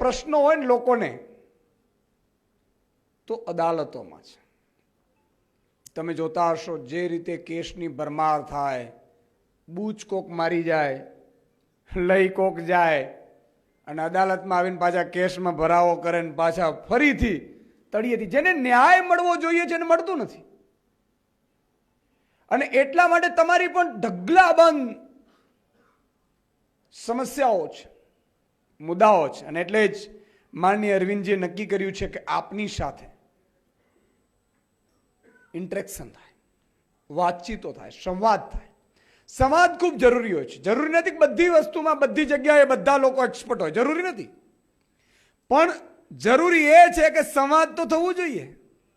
પ્રશ્નો હોય ને લોકોને તો અદાલતોમાં છે. તમે જોતા હશો જે રીતે કેસની ભરમાર થાય, બૂચ કોક મારી જાય, લઈ કોક જાય અને અદાલતમાં આવીને પાછા કેસમાં ભરાવો કરે ને પાછા ફરીથી તળિયેથી. જેને ન્યાય મળવો જોઈએ છે એને મળતું નથી. અને એટલા માટે તમારી પણ ઢગલાબંધ સમસ્યાઓ છે, મુદ્દાઓ છે. અને એટલે જ માનનીય અરવિંદજીએ નક્કી કર્યું છે કે આપની સાથે ઇન્ટરેક્શન થાય, વાતચીતો થાય, સંવાદ થાય. સંવાદ ખૂબ જરૂરી હોય છે. જરૂરી નથી કે બધી વસ્તુમાં બધી જગ્યાએ બધા લોકો એક્સપર્ટ હોય, જરૂરી નથી. પણ જરૂરી એ છે કે સંવાદ તો થવું જોઈએ.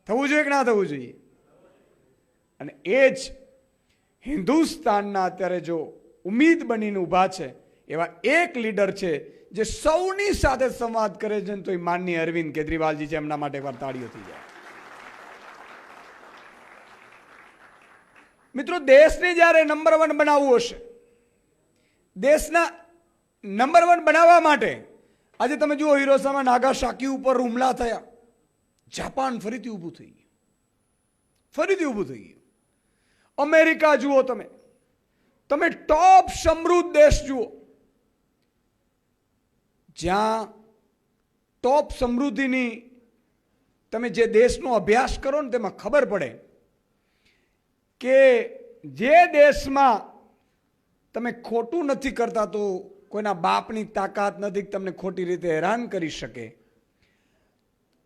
થવું જોઈએ કે ના થવું જોઈએ? અને એ જ હિન્દુસ્તાનના અત્યારે જો ઉમ્મીદ બનીને ઊભા છે એવા એક લીડર છે જે સૌની સાથે સંવાદ કરે છે, તો એ માનનીય અરવિંદ કેજરીવાલજી છે. એમના માટે એકવાર તાળીઓ થઈ જાય. મિત્રો, દેશને જ્યારે નંબર 1 બનાવવું હશે, દેશના નંબર 1 બનાવવા માટે આજે તમે જુઓ, હિરોશિમા નાગાસાકી ઉપર હુમલા થયા, જાપાન ફરીથી ઊભું થઈ ગયું, ફરીથી ઊભું થઈ ગયું. અમેરિકા જુઓ, તમે ટોપ સમૃદ્ધ દેશ જુઓ, જ્યાં ટોપ સમૃદ્ધિની તમે જે દેશનો અભ્યાસ કરો ને તેમાં ખબર પડે કે જે દેશમાં તમે ખોટું નથી કરતા તો કોઈના બાપની તાકાત નથી તમને ખોટી રીતે હેરાન કરી શકે.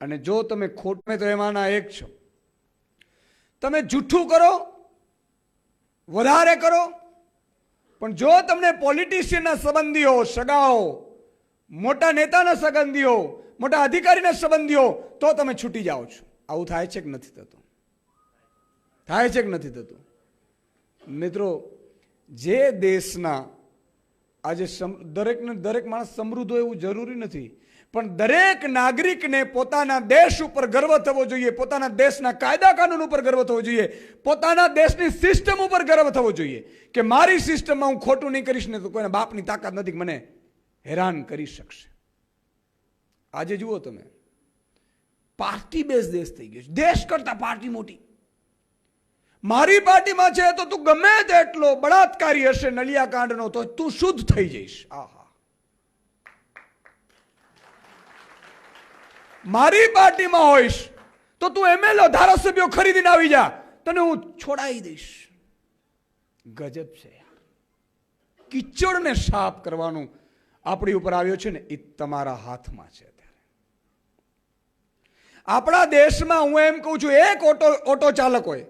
અને જો તમે ખોટમે તો એમાંના એક છો. તમે જૂઠું કરો, વધારે કરો, પણ જો તમને પોલિટિશિયનના સંબંધીઓ, સગાઓ, મોટા નેતાના સંબંધીઓ, મોટા અધિકારીના સંબંધીઓ, તો તમે છૂટી જાઓ છો. આવું થાય છે કે નથી થતું? થાય છે કે નથી થતું? મિત્રો, જે દેશના આજે દરેક માણસ સમૃદ્ધ હોય એવું જરૂરી નથી, પણ દરેક નાગરિકને પોતાના દેશ ઉપર ગર્વ થવો જોઈએ, પોતાના દેશના કાયદા કાનૂન ઉપર ગર્વ થવો જોઈએ, પોતાના દેશની સિસ્ટમ ઉપર ગર્વ થવો જોઈએ કે મારી સિસ્ટમમાં હું ખોટું નહીં કરીશ ને તો કોઈના બાપની તાકાત નથી કે મને હેરાન કરી શકશે. આજે જુઓ તમે, પાર્ટી બેઝ દેશ થઈ ગયો છે. દેશ કરતા પાર્ટી મોટી. મારી પાર્ટીમાં છે તો તું ગમે તેટલો બળાત્કારી હશે નલિયા કાંડનો તો તું શુદ્ધ થઈ જઈશ. આહા, મારી પાર્ટીમાં હોઈશ તો તું એમએલએ ધારાસભ્યો ખરીદીને આવી જા, તને હું છોડાવી દઈશ. ગજબ છે યાર. કિચડને સાફ કરવાનું આપણી ઉપર આવ્યો છે ને, એ તમારા હાથમાં છે. આપણા દેશમાં હું એમ કહું છું, એક ઓટો ચાલક હોય.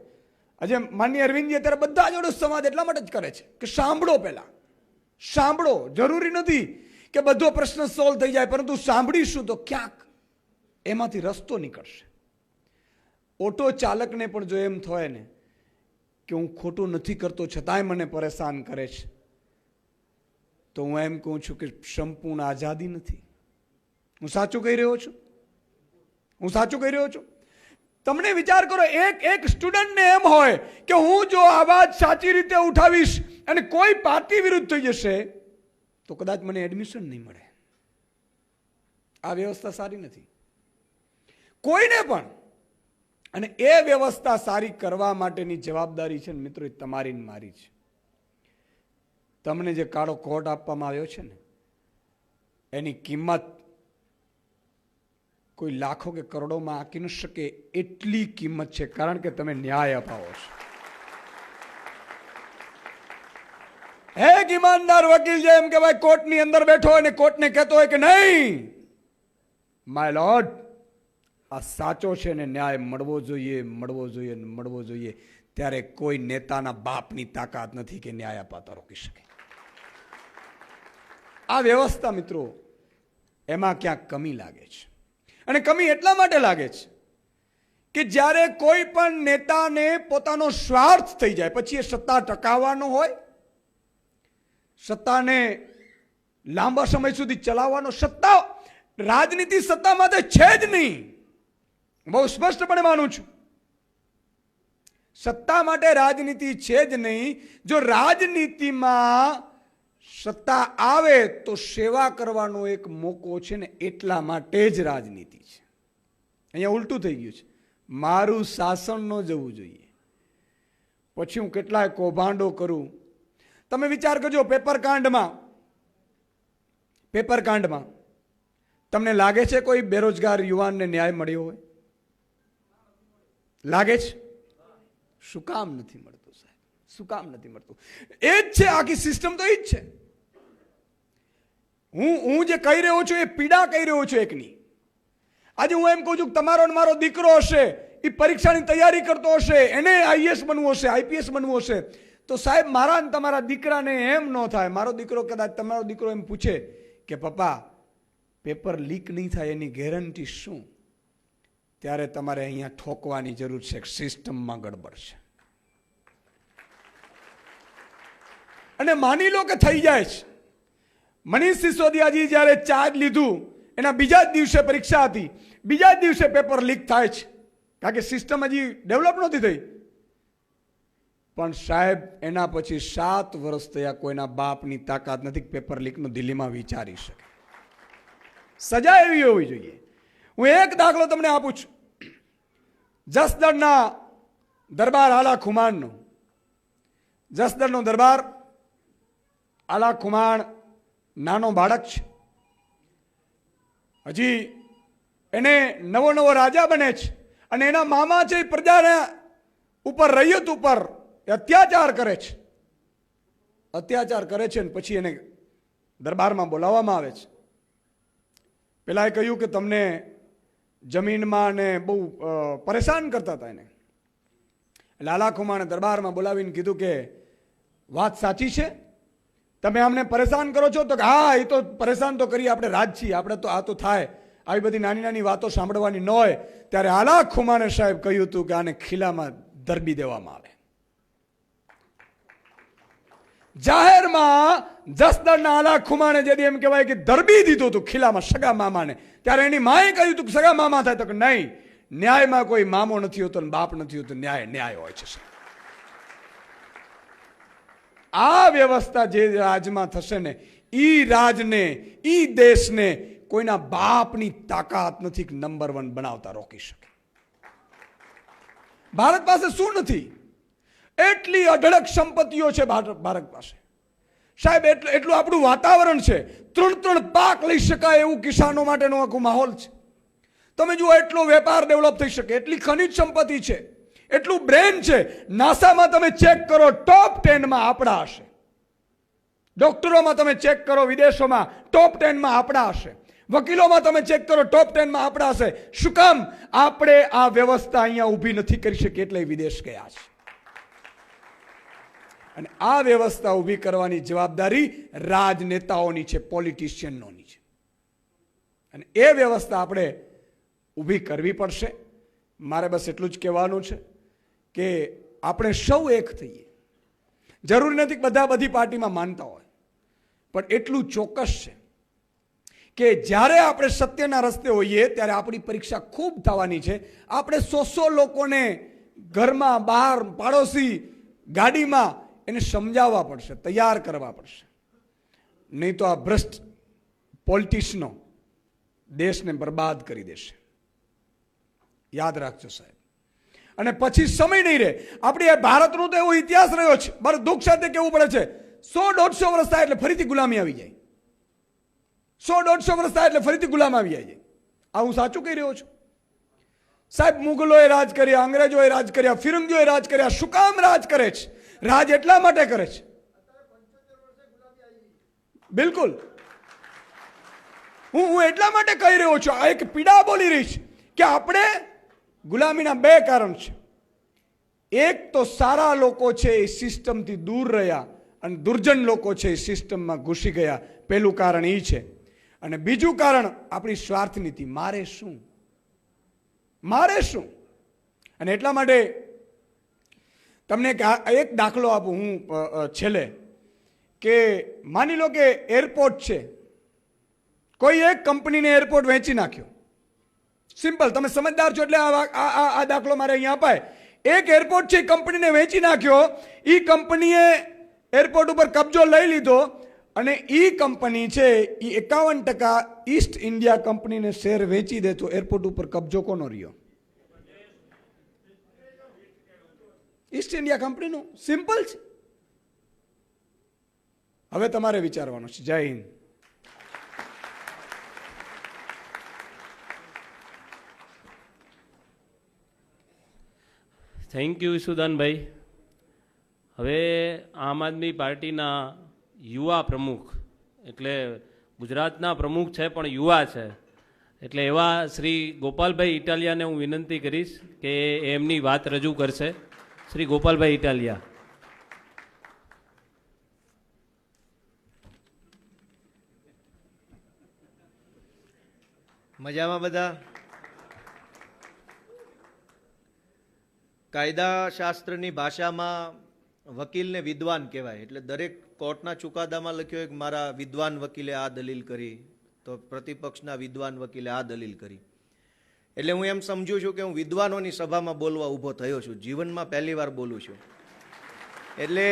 આજે માનનીય અરવિંદજી અત્યારે બધા જોડે સંવાદ એટલા માટે જ કરે છે કે સાંભળો, પહેલા સાંભળો. જરૂરી નથી કે બધો પ્રશ્ન સોલ્વ થઈ જાય, પરંતુ સાંભળીશું તો ક્યાંક એમાંથી રસ્તો નીકળશે. ઓટો ચાલકને પણ જો એમ થાય ને કે હું ખોટું નથી કરતો છતાંય મને પરેશાન કરે છે, તો હું એમ કહું છું કે સંપૂર્ણ આઝાદી નથી. હું સાચું કહી રહ્યો છું? હું સાચું કહી રહ્યો છું? તમને વિચાર કરો, એક સ્ટુડન્ટને એમ હોય કે હું જો અવાજ સાચી રીતે ઉઠાવીશ અને કોઈ પાર્ટી વિરુદ્ધ થઈ જશે તો કદાચ મને એડમિશન નહીં મળે. આ વ્યવસ્થા સારી નથી કોઈને પણ. અને એ વ્યવસ્થા સારી કરવા માટેની જવાબદારી છે ને મિત્રો, એ તમારી ને મારી છે. તમને જે કાળો કોટ આપવામાં આવ્યો છે ને, એની કિંમત કોઈ લાખો કે કરોડોમાં આંકી ન શકે એટલી કિંમત છે, કારણ કે તમે ન્યાય અપાવો છો. એક ઈમાનદાર વકીલ જેમ કે ભાઈ કોર્ટની અંદર બેઠો હોય ને કોર્ટને કહેતો હોય કે નહીં માય લોર્ડ, આ સાચો છે ને ન્યાય મળવો જોઈએ, મળવો જોઈએ, મળવો જોઈએ, ત્યારે કોઈ નેતાના બાપની તાકાત નથી કે ન્યાય અપાતા રોકી શકે. આ વ્યવસ્થા મિત્રો, એમાં ક્યાંક કમી લાગે છે. અને કમી એટલા માટે લાગે છે કે જ્યારે કોઈ પણ નેતાને પોતાનો સ્વાર્થ થઈ જાય, પછી એ સત્તા ટકાવવાનો હોય, સત્તાને લાંબા સમય સુધી ચલાવવાનો, સત્તા રાજનીતિ સત્તા માટે છે જ નહીં. બહુ સ્પષ્ટપણે માનું છું, સત્તા માટે રાજનીતિ છે જ નહીં. જો રાજનીતિમાં સત્તા આવે તો સેવા કરવાનો એક મોકો છે ને, એટલા માટે જ રાજનીતિ છે. અહીંયા ઉલટું થઈ ગયું છે, મારું શાસન ન જવું જોઈએ, પછી હું કેટલાય કૌભાંડો કરું. તમે વિચાર કરજો, પેપરકાંડમાં તમને લાગે છે કોઈ બેરોજગાર યુવાનને ન્યાય મળ્યો હોય? લાગે છે? શું કામ નથી મળતું સાહેબ? શું કામ નથી મળતું? એ જ છે, આખી સિસ્ટમ તો એ જ છે. હું જે કહી રહ્યો છું એ પીડા કહી રહ્યો છું એકની. આજે હું એમ કહું છું કે તમારો મારો દીકરો હશે, એ પરીક્ષાની તૈયારી કરતો હશે, એને આઈએએસ બનવું હશે, આઈપીએસ બનવું હશે, તો સાહેબ મારા ને તમારા દીકરાને એમ ન થાય. મારો દીકરો કદાચ તમારો દીકરો એમ પૂછે કે પપ્પા પેપર લીક નહીં થાય એની ગેરંટી શું? ત્યારે તમારે અહીંયા ઠોકવાની જરૂર છે, સિસ્ટમમાં ગડબડ છે. અને માની લો કે થઈ જાય છે. મનીષ સિસોદિયાજી જ્યારે ચાર્જ લીધું એના બીજા જ દિવસે પરીક્ષા હતી, બીજા જ દિવસે પેપર લીક થાય છે, કારણ કે સિસ્ટમ હજી ડેવલપ નહોતી થઈ. પણ સાહેબ એના પછી 7 વર્ષ થયા, કોઈના બાપની તાકાત નથી પેપર લીકનું દિલ્હીમાં વિચારી શકે. સજા એવી હોવી જોઈએ. હું એક દાખલો તમને આપું છું. જસદણના દરબાર આલા ખુમાણનો. જસદણનો દરબાર આલા ખુમાણ નાનો બાળક છે. હજી એને નવો રાજા બને છે, અને એના મામા છે એ પ્રજાના ઉપર, રૈયત ઉપર અત્યાચાર કરે છે. અને પછી એને દરબારમાં બોલાવવામાં આવે છે. પેલા એ કહ્યું કે તમને જમીનમાં ને બહુ પરેશાન કરતા હતા એને. લાલા ખુમાણે દરબારમાં બોલાવીને કીધું કે વાત સાચી છે, તમે અમને પરેશાન કરો છો? તો હા, એ તો પરેશાન તો કરીએ, આપણે રાજ છીએ, આપણે તો આ તો થાય, આવી બધી નાની નાની વાતો સાંભળવાની ન હોય. ત્યારે આલા ખુમાણે સાહેબ કહ્યું હતું કે આને ખીલામાં દરબી દેવામાં આવે. જાહેરમાં જસદણના આલા ખુમાણે જેથી એમ કહેવાય કે દરબી દીધું હતું ખીલામાં સગા મામાને. ત્યારે એની માએ કહ્યું હતું કે સગા મામા થાય, તો કે નહીં, ન્યાયમાં કોઈ મામો નથી હોતો ને બાપ નથી હોતો, ન્યાય હોય છે. આ વ્યવસ્થા જે રાજમાં થશે ને, ઈ રાજને, ઈ દેશને કોઈના બાપની તાકાત નથી કે નંબર 1 બનાવતા રોકી શકે. ભારત પાસે શું નથી? એટલી અઢળક સંપત્તિઓ છે ભારત પાસે સાહેબ. એટલું આપણું વાતાવરણ છે, 3 પાક લઈ શકાય એવું કિસાનો માટેનો આખો માહોલ છે. તમે જુઓ, એટલો વેપાર ડેવલપ થઈ શકે, એટલી ખનિજ સંપત્તિ છે, એટલું બ્રેન છે. નાસામાં તમે ચેક કરો, ટોપ 10માં આપણા હશે. ડોક્ટરોમાં તમે ચેક કરો, વિદેશોમાં ટોપ 10માં આપણા હશે. વકીલોમાં તમે ચેક કરો, ટોપ 10માં આપણા હશે. શું કામ? આપણે આ વ્યવસ્થા અહીંયા ઊભી નથી કરી શકી એટલે વિદેશ ગયા છે. અને આ વ્યવસ્થા ઊભી કરવાની જવાબદારી રાજનેતાઓની છે, પોલિટિશિયનોની છે. અને એ વ્યવસ્થા આપણે ઊભી કરવી પડશે. મારે બસ એટલું જ કહેવાનું છે કે આપણે સૌ એક થઈએ. જરૂરી નથી કે બધા બધી પાર્ટીમાં માનતા હોય, પણ એટલું ચોક્કસ છે કે જ્યારે આપણે સત્યના રસ્તે હોઈએ ત્યારે આપણી પરીક્ષા ખૂબ થવાની છે. આપણે 100 લોકોને ઘરમાં, બહાર, પાડોશી, ગાડીમાં એને સમજાવવા પડશે, તૈયાર કરવા પડશે. નહીં તો આ ભ્રષ્ટ પોલિટિશનો દેશને બરબાદ કરી દેશે. યાદ રાખજો સાહેબ. અને પછી સમય નહીં રહે. આપણી ભારતનો તો એવો ઇતિહાસ રહ્યો છે, મારે દુઃખ સાથે કહેવું પડે છે, 100-150 વર્ષ થાય એટલે ફરીથી ગુલામી આવી જાય. 100-150 વર્ષ થાય એટલે ફરીથી ગુલામ આવી જાય. આ હું સાચું કહી રહ્યો છું સાહેબ? મુગલોએ રાજ કર્યા, અંગ્રેજોએ રાજ કર્યા, ફિરંગીઓએ રાજ કર્યા. શું કામ રાજ કરે છે? રાજ એટલા માટે કરે છે. બિલકુલ, હું એટલા માટે કહી રહ્યો છું, આ એક પીડા બોલી રહી છે કે આપણે ગુલામીના 2 કારણ છે. એક તો સારા લોકો છે એ સિસ્ટમથી દૂર રહ્યા, અને દુર્જન લોકો છે એ સિસ્ટમમાં ઘૂસી ગયા. પહેલું કારણ એ છે. અને બીજું કારણ આપણી સ્વાર્થ નીતિ. મારે શું? અને એટલા માટે તમને એક દાખલો આપું હું છેલ્લે, કે માની લો કે એરપોર્ટ છે, કોઈ એક કંપનીને એરપોર્ટ વેચી નાખ્યો. સિમ્પલ, તમે સમજદાર છો એટલે આ દાખલો મારે અહીંયા અપાય. એક એરપોર્ટ છે, કંપનીને વેચી નાખ્યો. એ કંપનીએ એરપોર્ટ ઉપર કબજો લઈ લીધો. અને એ કંપની છે એ 51% ઈસ્ટ ઇન્ડિયા કંપનીને શેર વેચી દે તો એરપોર્ટ ઉપર કબજો કોનો રહ્યો? ઈસ્ટ ઇન્ડિયા કંપનીનું. સિમ્પલ છે. હવે તમારે વિચારવાનું છે. જય હિન્દ. Thank you ઈશુદાનભાઈ. હવે આમ આદમી પાર્ટીના યુવા પ્રમુખ, એટલે ગુજરાતના પ્રમુખ છે પણ યુવા છે, એટલે એવા શ્રી ગોપાલભાઈ ઇટાલિયાને હું વિનંતી કરીશ કે એમની વાત રજૂ કરશે. શ્રી ગોપાલભાઈ ઇટાલિયા. મજામાં બધા? કાયદા શાસ્ત્રની ભાષામાં વકીલને વિદ્વાન કહેવાય. એટલે દરેક કોર્ટના ચુકાદામાં લખ્યું હોય કે મારા વિદ્વાન વકીલે આ દલીલ કરી, તો પ્રતિપક્ષના વિદ્વાન વકીલે આ દલીલ કરી. એટલે હું એમ સમજુ છું કે હું વિદ્વાનોની સભામાં બોલવા ઊભો થયો છું. જીવનમાં પહેલી વાર બોલું છું. એટલે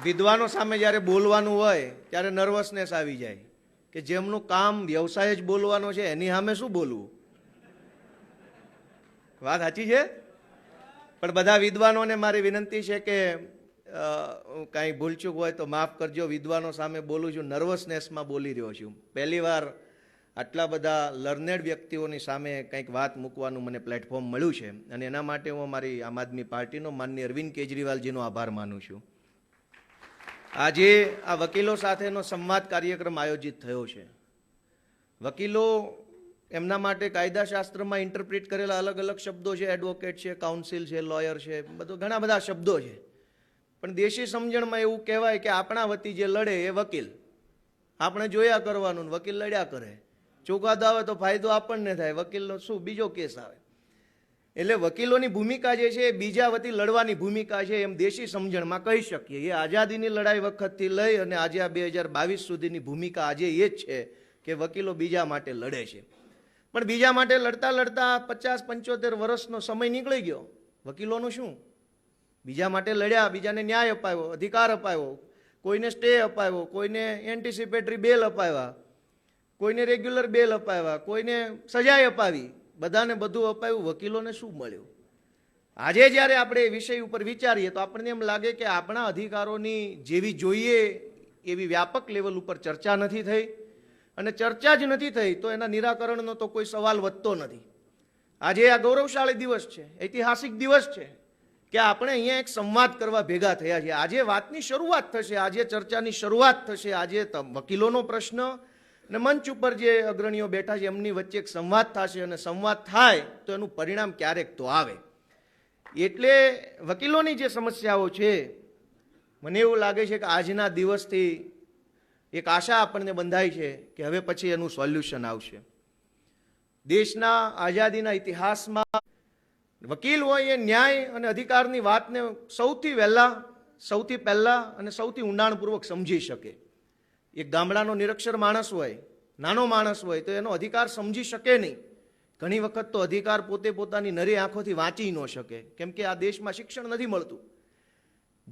વિદ્વાનો સામે જ્યારે બોલવાનું હોય ત્યારે નર્વસનેસ આવી જાય કે જેમનું કામ વ્યવસાય જ બોલવાનો છે એની સામે શું બોલવું. વાત સાચી છે. પણ બધા વિદ્વાનોને મારી વિનંતી છે કે કાંઈ ભૂલચૂક હોય તો માફ કરજો. વિદ્વાનો સામે બોલું છું, નર્વસનેસમાં બોલી રહ્યો છું. પહેલી વાર આટલા બધા લર્નેડ વ્યક્તિઓની સામે કંઈક વાત મૂકવાનું મને પ્લેટફોર્મ મળ્યું છે, અને એના માટે હું મારી આમ આદમી પાર્ટીનો માનનીય અરવિંદ કેજરીવાલજીનો આભાર માનું છું. આજે આ વકીલો સાથેનો સંવાદ કાર્યક્રમ આયોજિત થયો છે. વકીલો, એમના માટે કાયદાશાસ્ત્રમાં ઇન્ટરપ્રિટ કરેલા અલગ અલગ શબ્દો છે. એડવોકેટ છે, કાઉન્સિલ છે, લોયર છે, બધું ઘણા બધા શબ્દો છે. પણ દેશી સમજણમાં એવું કહેવાય કે આપણા વતી જે લડે એ વકીલ. આપણે જોયા કરવાનું, વકીલ લડ્યા કરે. ચુકાદો આવે તો ફાયદો આપણને થાય, વકીલનો શું બીજો કેસ આવે. એટલે વકીલોની ભૂમિકા જે છે એ બીજા વતી લડવાની ભૂમિકા છે, એમ દેશી સમજણમાં કહી શકીએ. એ આઝાદીની લડાઈ વખતથી લઈ અને આજે આ 2022 સુધીની ભૂમિકા આજે એ જ છે કે વકીલો બીજા માટે લડે છે. પણ બીજા માટે લડતા લડતા 50-75 વર્ષનો સમય નીકળી ગયો. વકીલોનું શું? બીજા માટે લડ્યા, બીજાને ન્યાય અપાયો, અધિકાર અપાયો, કોઈને સ્ટે અપાયો, કોઈને એન્ટિસિપેટરી બેલ અપાવ્યા, કોઈને રેગ્યુલર બેલ અપાવ્યા, કોઈને સજાએ અપાવી, બધાને બધું અપાયું. વકીલોને શું મળ્યું? આજે જ્યારે આપણે એ વિષય ઉપર વિચારીએ તો આપણને એમ લાગે કે આપણા અધિકારોની જેવી જોઈએ એવી વ્યાપક લેવલ ઉપર ચર્ચા નથી થઈ, અને ચર્ચા જ નથી થઈ તો એના નિરાકરણનો તો કોઈ સવાલ વધતો નથી. આજે આ ગૌરવશાળી દિવસ છે, ઐતિહાસિક દિવસ છે કે આપણે અહીંયા એક સંવાદ કરવા ભેગા થયા છીએ. આજે વાતની શરૂઆત થશે, આજે ચર્ચાની શરૂઆત થશે. આજે વકીલોનો પ્રશ્ન અને મંચ ઉપર જે અગ્રણીઓ બેઠા છે એમની વચ્ચે એક સંવાદ થશે, અને સંવાદ થાય તો એનું પરિણામ ક્યારેક તો આવે. એટલે વકીલોની જે સમસ્યાઓ છે, મને એવું લાગે છે કે આજના દિવસથી એક આશા આપણને બંધાય છે કે હવે પછી એનું સોલ્યુશન આવશે. દેશના આઝાદીના ઇતિહાસમાં વકીલ હોય એ ન્યાય અને અધિકારની વાતને સૌથી પહેલા અને સૌથી ઊંડાણપૂર્વક સમજી શકે. એક ગામડાનો નિરક્ષર માણસ હોય, નાનો માણસ હોય તો એનો અધિકાર સમજી શકે નહીં. ઘણી વખત તો અધિકાર પોતે પોતાની નરી આંખોથી વાંચી ન શકે, કેમ કે આ દેશમાં શિક્ષણ નથી મળતું.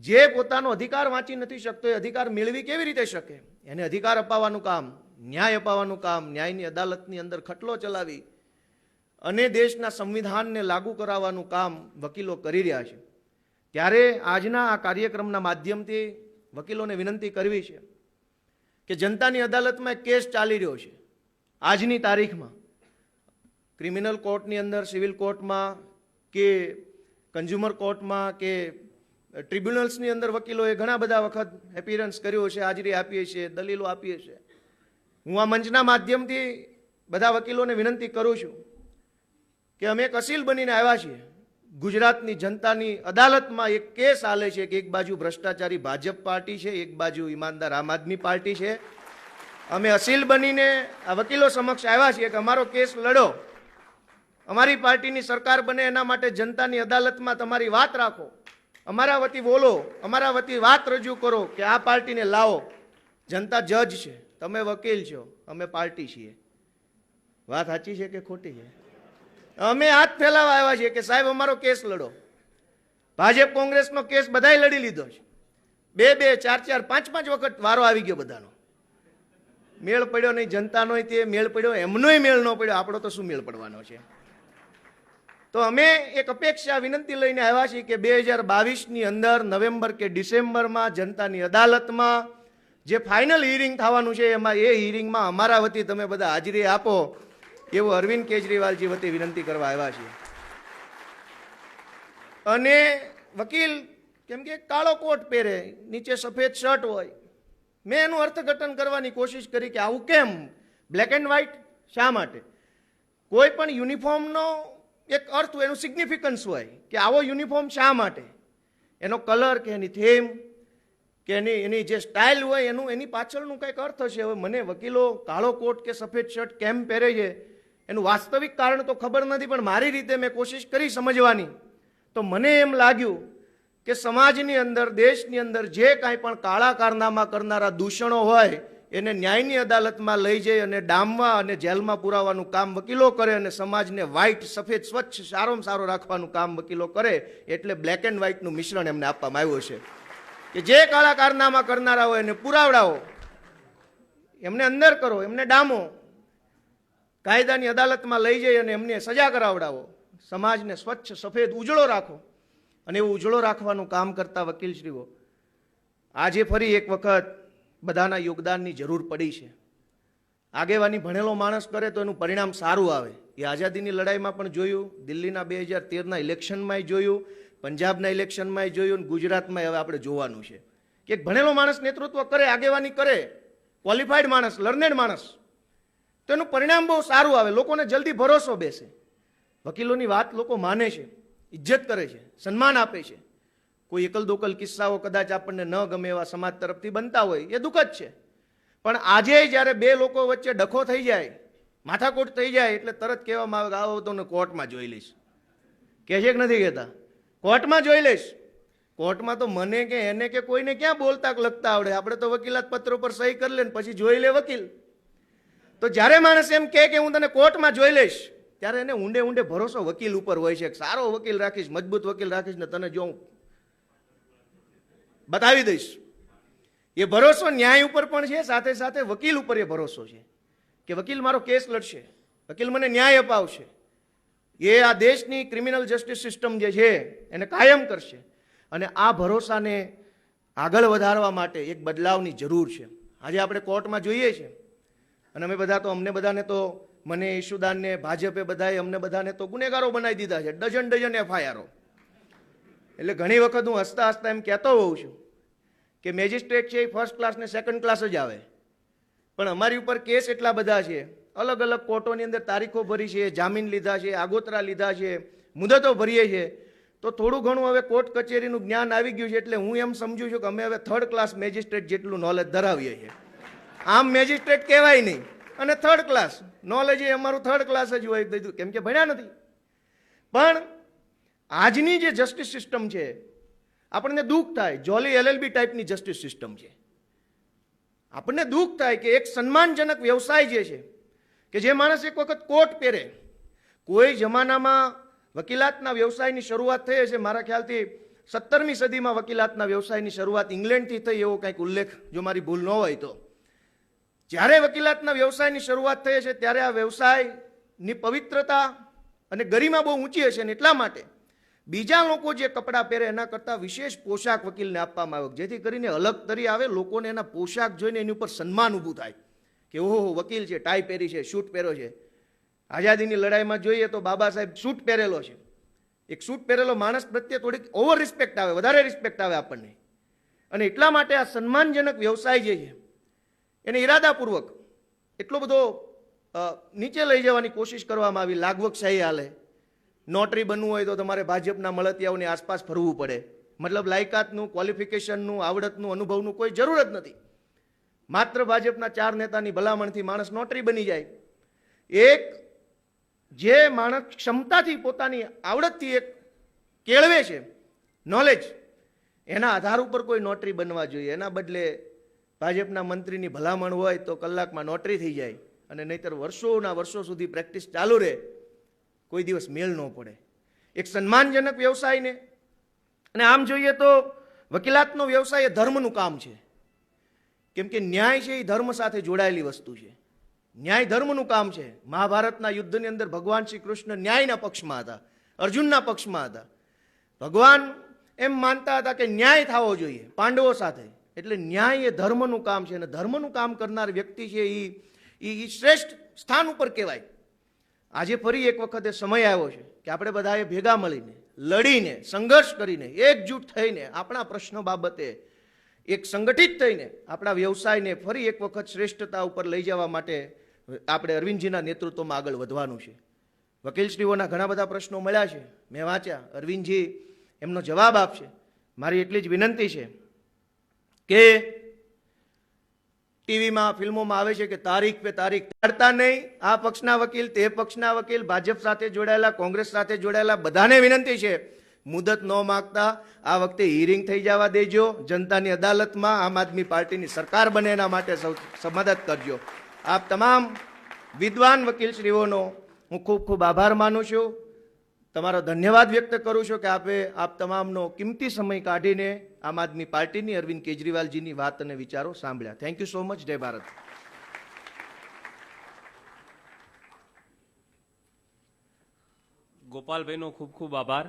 જે પોતાનો અધિકાર વાંચી નથી શકતો એ અધિકાર મેળવી કેવી રીતે શકે? એને અધિકાર અપાવવાનું કામ, ન્યાય અપાવવાનું કામ, ન્યાયની અદાલતની અંદર ખટલો ચલાવી અને દેશના સંવિધાનને લાગુ કરાવવાનું કામ વકીલો કરી રહ્યા છે. ત્યારે આજના આ કાર્યક્રમના માધ્યમથી વકીલોને વિનંતી કરવી છે કે જનતાની અદાલતમાં એક કેસ ચાલી રહ્યો છે આજની તારીખમાં. ક્રિમિનલ કોર્ટની અંદર, સિવિલ કોર્ટમાં કે કન્ઝ્યુમર કોર્ટમાં કે ટ્રિબ્યુનલ્સની અંદર વકીલોએ ઘણા બધા વખત એપિયરન્સ કર્યો છે, હાજરી આપીએ છીએ, દલીલો આપીએ છીએ. હું આ મંચના માધ્યમથી બધા વકીલોને વિનંતી કરું છું કે અમે એક અસીલ બનીને આવ્યા છીએ. ગુજરાતની જનતાની અદાલતમાં એક કેસ હાલે છે કે એક બાજુ ભ્રષ્ટાચારી ભાજપ પાર્ટી છે, એક બાજુ ઈમાનદાર આમ આદમી પાર્ટી છે. અમે અસીલ બનીને આ વકીલો સમક્ષ આવ્યા છીએ કે અમારો કેસ લડો, અમારી પાર્ટીની સરકાર બને, એના માટે જનતાની અદાલતમાં તમારી વાત રાખો, અમારા વતી બોલો, અમારા વતી વાત રજૂ કરો કે આ પાર્ટીને લાવો. જનતા જજ છે, તમે વકીલ છો, અમે પાર્ટી છીએ. વાત સાચી છે કે ખોટી છે? અમે હાથ ફેલાવા આવ્યા છીએ કે સાહેબ અમારો કેસ લડો. ભાજપ કોંગ્રેસનો કેસ બધાય લડી લીધો છે, 2-2, 4-4, 5-5 વખત વારો આવી ગયો બધાનો. મેળ પડ્યો નહીં, જનતાનોય તે મેળ પડ્યો, એમનોય મેળ ન પડ્યો, આપણો તો શું મેળ પડવાનો છે? તો અમે એક અપેક્ષા વિનંતી લઈને આવ્યા છીએ કે 2022ની અંદર નવેમ્બર કે ડિસેમ્બરમાં જનતાની અદાલતમાં જે ફાઇનલ હિયરિંગ થવાનું છે એમાં એ હિયરિંગમાં અમારા વતી તમે બધા હાજરી આપો એવું અરવિંદ કેજરીવાલજી વતી વિનંતી કરવા આવ્યા છીએ. અને વકીલ કેમ કે કાળો કોટ પહેરે, નીચે સફેદ શર્ટ હોય, મેં એનું અર્થઘટન કરવાની કોશિશ કરી કે આવું કેમ, બ્લેક એન્ડ વ્હાઇટ શા માટે? કોઈ પણ યુનિફોર્મનો એક અર્થ હોય, એનું સિગ્નિફિકન્સ હોય કે આવો યુનિફોર્મ શા માટે, એનો કલર કે એની થીમ કે એની જે સ્ટાઇલ હોય એની પાછળનું કંઈક અર્થ હશે. હવે મને વકીલો કાળો કોટ કે સફેદ શર્ટ કેમ પહેરે છે એનું વાસ્તવિક કારણ તો ખબર નથી, પણ મારી રીતે મેં કોશિશ કરી સમજવાની. તો મને એમ લાગ્યું કે સમાજની અંદર, દેશની અંદર જે કાંઈ પણ કાળા કારનામા કરનારા દૂષણો હોય એને ન્યાયની અદાલતમાં લઈ જઈ અને ડામવા અને જેલમાં પુરાવાનું કામ વકીલો કરે, અને સમાજને વ્હાઇટ, સફેદ, સ્વચ્છ, સારોમાં સારો રાખવાનું કામ વકીલો કરે. એટલે બ્લેક એન્ડ વ્હાઇટનું મિશ્રણ એમને આપવામાં આવ્યું છે કે જે કાળા કારનામા કરનારા હોય એને પુરાવડાવો, એમને અંદર કરો, એમને ડામો, કાયદાની અદાલતમાં લઈ જઈ અને એમને સજા કરાવડાવો, સમાજને સ્વચ્છ, સફેદ, ઉજળો રાખો. અને એવું ઉજળો રાખવાનું કામ કરતા વકીલશ્રીઓ આજે ફરી એક વખત બધાના યોગદાનની જરૂર પડી છે. આગેવાની ભણેલો માણસ કરે તો એનું પરિણામ સારું આવે. એ આઝાદીની લડાઈમાં પણ જોયું, દિલ્હીના 2013ના ઇલેક્શનમાં જોયું, પંજાબના ઇલેક્શનમાં જોયું, ગુજરાતમાં હવે આપણે જોવાનું છે કે એક ભણેલો માણસ નેતૃત્વ કરે, આગેવાની કરે, ક્વોલિફાઈડ માણસ, લર્નેડ માણસ, તો એનું પરિણામ બહુ સારું આવે, લોકોને જલ્દી ભરોસો બેસે. વકીલોની વાત લોકો માને છે, ઇજ્જત કરે છે, સન્માન આપે છે. કોઈ એકલ દોકલ કિસ્સાઓ કદાચ આપણને ન ગમે એવા સમાજ તરફથી બનતા હોય, એ દુઃખદ છે. પણ આજે જ્યારે બે લોકો વચ્ચે ડખો થઈ જાય, માથાકૂટ થઈ જાય, એટલે તરત કહેવામાં આવે કે આવો તો કોર્ટમાં જોઈ લઈશ. કહે છે કે નથી કહેતા? કોર્ટમાં જોઈ લઈશ. કોર્ટમાં તો મને કે એને કે કોઈને ક્યાં બોલતા લખતા આવડે? આપણે તો વકીલાત પત્રો પર સહી કરી લે ને પછી જોઈ લે વકીલ. તો જ્યારે માણસ એમ કહે કે હું તને કોર્ટમાં જોઈ લઈશ, ત્યારે એને ઊંડે ઊંડે ભરોસો વકીલ ઉપર હોય છે. સારો વકીલ રાખીશ, મજબૂત વકીલ રાખીશ ને તને જો બતાવી દઈશ. એ ભરોસો ન્યાય ઉપર પણ છે, સાથે સાથે વકીલ ઉપર એ ભરોસો છે કે વકીલ મારો કેસ લડશે, વકીલ મને ન્યાય અપાવશે. એ આ દેશની ક્રિમિનલ જસ્ટિસ સિસ્ટમ જે છે એને કાયમ કરશે. અને આ ભરોસાને આગળ વધારવા માટે એક બદલાવની જરૂર છે. આજે આપણે કોર્ટમાં જોઈએ છીએ અને અમે બધા તો, અમને બધાને તો, મને, ઈશુદાનને, ભાજપે બધાએ અમને બધાને તો ગુનેગારો બનાવી દીધા છે, ડઝન એફઆઈઆરો. એટલે ઘણી વખત હું હસતા હસતા એમ કહેતો હોઉં છું કે મેજિસ્ટ્રેટ છે એ ફર્સ્ટ ક્લાસ ને સેકન્ડ ક્લાસ જ આવે, પણ અમારી ઉપર કેસ એટલા બધા છે, અલગ અલગ કોર્ટોની અંદર તારીખો ભરી છે, જામીન લીધા છે, આગોતરા લીધા છે, મુદતો ભરીએ છીએ. તો થોડું ઘણું હવે કોર્ટ કચેરીનું જ્ઞાન આવી ગયું છે, એટલે હું એમ સમજુ છું કે અમે હવે થર્ડ ક્લાસ મેજિસ્ટ્રેટ જેટલું નોલેજ ધરાવીએ છીએ. આમ મેજિસ્ટ્રેટ કહેવાય નહીં અને થર્ડ ક્લાસ નોલેજ એ અમારું થર્ડ ક્લાસ જ હોય, કેમ કે ભણ્યા નથી. પણ આજની જે જસ્ટિસ સિસ્ટમ છે, આપણને દુઃખ થાય, જોલી એલએલબી ટાઈપની જસ્ટિસ સિસ્ટમ છે. આપણને દુઃખ થાય કે એક સન્માનજનક વ્યવસાય જે છે, કે જે માણસ એક વખત કોટ પહેરે, કોઈ જમાનામાં વકીલાતના વ્યવસાયની શરૂઆત થઈ હશે, મારા ખ્યાલથી 17મી સદીમાં વકીલાતના વ્યવસાયની શરૂઆત ઇંગ્લેન્ડથી થઈ, એવો કંઈક ઉલ્લેખ જો મારી ભૂલ ન હોય તો. જ્યારે વકીલાતના વ્યવસાયની શરૂઆત થઈ હશે ત્યારે આ વ્યવસાયની પવિત્રતા અને ગરિમા બહુ ઊંચી હશે, ને એટલા માટે બીજા લોકો જે કપડાં પહેરે એના કરતાં વિશેષ પોશાક વકીલને આપવામાં આવે, જેથી કરીને અલગ તરી આવે, લોકોને એના પોશાક જોઈને એની ઉપર સન્માન ઊભું થાય કે ઓહો વકીલ છે, ટાઈ પહેરી છે, શૂટ પહેર્યો છે. આઝાદીની લડાઈમાં જોઈએ તો બાબા સાહેબ શૂટ પહેરેલો છે. એક શૂટ પહેરેલો માણસ પ્રત્યે થોડીક ઓવર રિસ્પેક્ટ આવે, વધારે રિસ્પેક્ટ આવે આપણને. અને એટલા માટે આ સન્માનજનક વ્યવસાય જે છે એને ઈરાદાપૂર્વક એટલો બધો નીચે લઈ જવાની કોશિશ કરવામાં આવી. લાગવકશાહી હાલે, નોટરી બનવું હોય તો તમારે ભાજપના મળતિયાઓની આસપાસ ફરવું પડે, મતલબ લાયકાતનું, ક્વોલિફિકેશનનું, આવડતનું, અનુભવનું કોઈ જરૂર જ નથી. માત્ર ભાજપના 4 નેતાની ભલામણથી માણસ નોટરી બની જાય. એક જે માણસ ક્ષમતાથી, પોતાની આવડતથી એક કેળવે છે નોલેજ, એના આધાર ઉપર કોઈ નોટરી બનવા જોઈએ. એના બદલે ભાજપના મંત્રીની ભલામણ હોય તો કલાકમાં નોટરી થઈ જાય, અને નહીતર વર્ષોના વર્ષો સુધી પ્રેક્ટિસ ચાલુ રહે, કોઈ દિવસ મેળ ન પડે. એક સન્માનજનક વ્યવસાયને, અને આમ જોઈએ તો વકીલાતનો વ્યવસાય એ ધર્મનું કામ છે કેમ કે ન્યાય છે એ ધર્મ સાથે જોડાયેલી વસ્તુ છે. ન્યાય ધર્મનું કામ છે. મહાભારતના યુદ્ધની અંદર ભગવાન શ્રી કૃષ્ણ ન્યાયના પક્ષમાં હતા, અર્જુનના પક્ષમાં હતા. ભગવાન એમ માનતા હતા કે ન્યાય થવો જોઈએ પાંડવો સાથે. એટલે ન્યાય એ ધર્મનું કામ છે, અને ધર્મનું કામ કરનાર વ્યક્તિ છે એ શ્રેષ્ઠ સ્થાન ઉપર કહેવાય. આજે ફરી એક વખત એ સમય આવ્યો છે કે આપણે બધાએ ભેગા મળીને, લડીને, સંઘર્ષ કરીને, એકજૂટ થઈને આપણા પ્રશ્નો બાબતે એક સંગઠિત થઈને આપણા વ્યવસાયને ફરી એક વખત શ્રેષ્ઠતા ઉપર લઈ જવા માટે આપણે અરવિંદજીના નેતૃત્વમાં આગળ વધવાનું છે. વકીલશ્રીઓના ઘણા બધા પ્રશ્નો મળ્યા છે, મેં વાંચ્યા. અરવિંદજી એમનો જવાબ આપશે. મારી એટલી જ વિનંતી છે કે ટીવીમાં, ફિલ્મોમાં આવે છે કે તારીખ પે તારીખ કાઢતા નહીં. આ પક્ષના વકીલ, તે પક્ષના વકીલ, ભાજપ સાથે જોડાયેલા, કોંગ્રેસ સાથે જોડાયેલા બધાને વિનંતી છે, મુદત ન માગતા આ વખતે હિયરિંગ થઈ જવા દેજો. જનતાની અદાલતમાં આમ આદમી પાર્ટીની સરકાર બને એના માટે મદદ કરજો. આપ તમામ વિદ્વાન વકીલશ્રીઓનો હું ખૂબ ખૂબ આભાર માનું છું. તમારો ધન્યવાદ વ્યક્ત કરું છું કે આપ તમામનો કિંમતી સમય કાઢીને આમ આદમી પાર્ટીની, અરવિંદ કેજરીવાલજીની વાત અને વિચારો સાંભળ્યા. Thank you so much. જય ભારત. ગોપાલભાઈનો ખૂબ ખૂબ આભાર.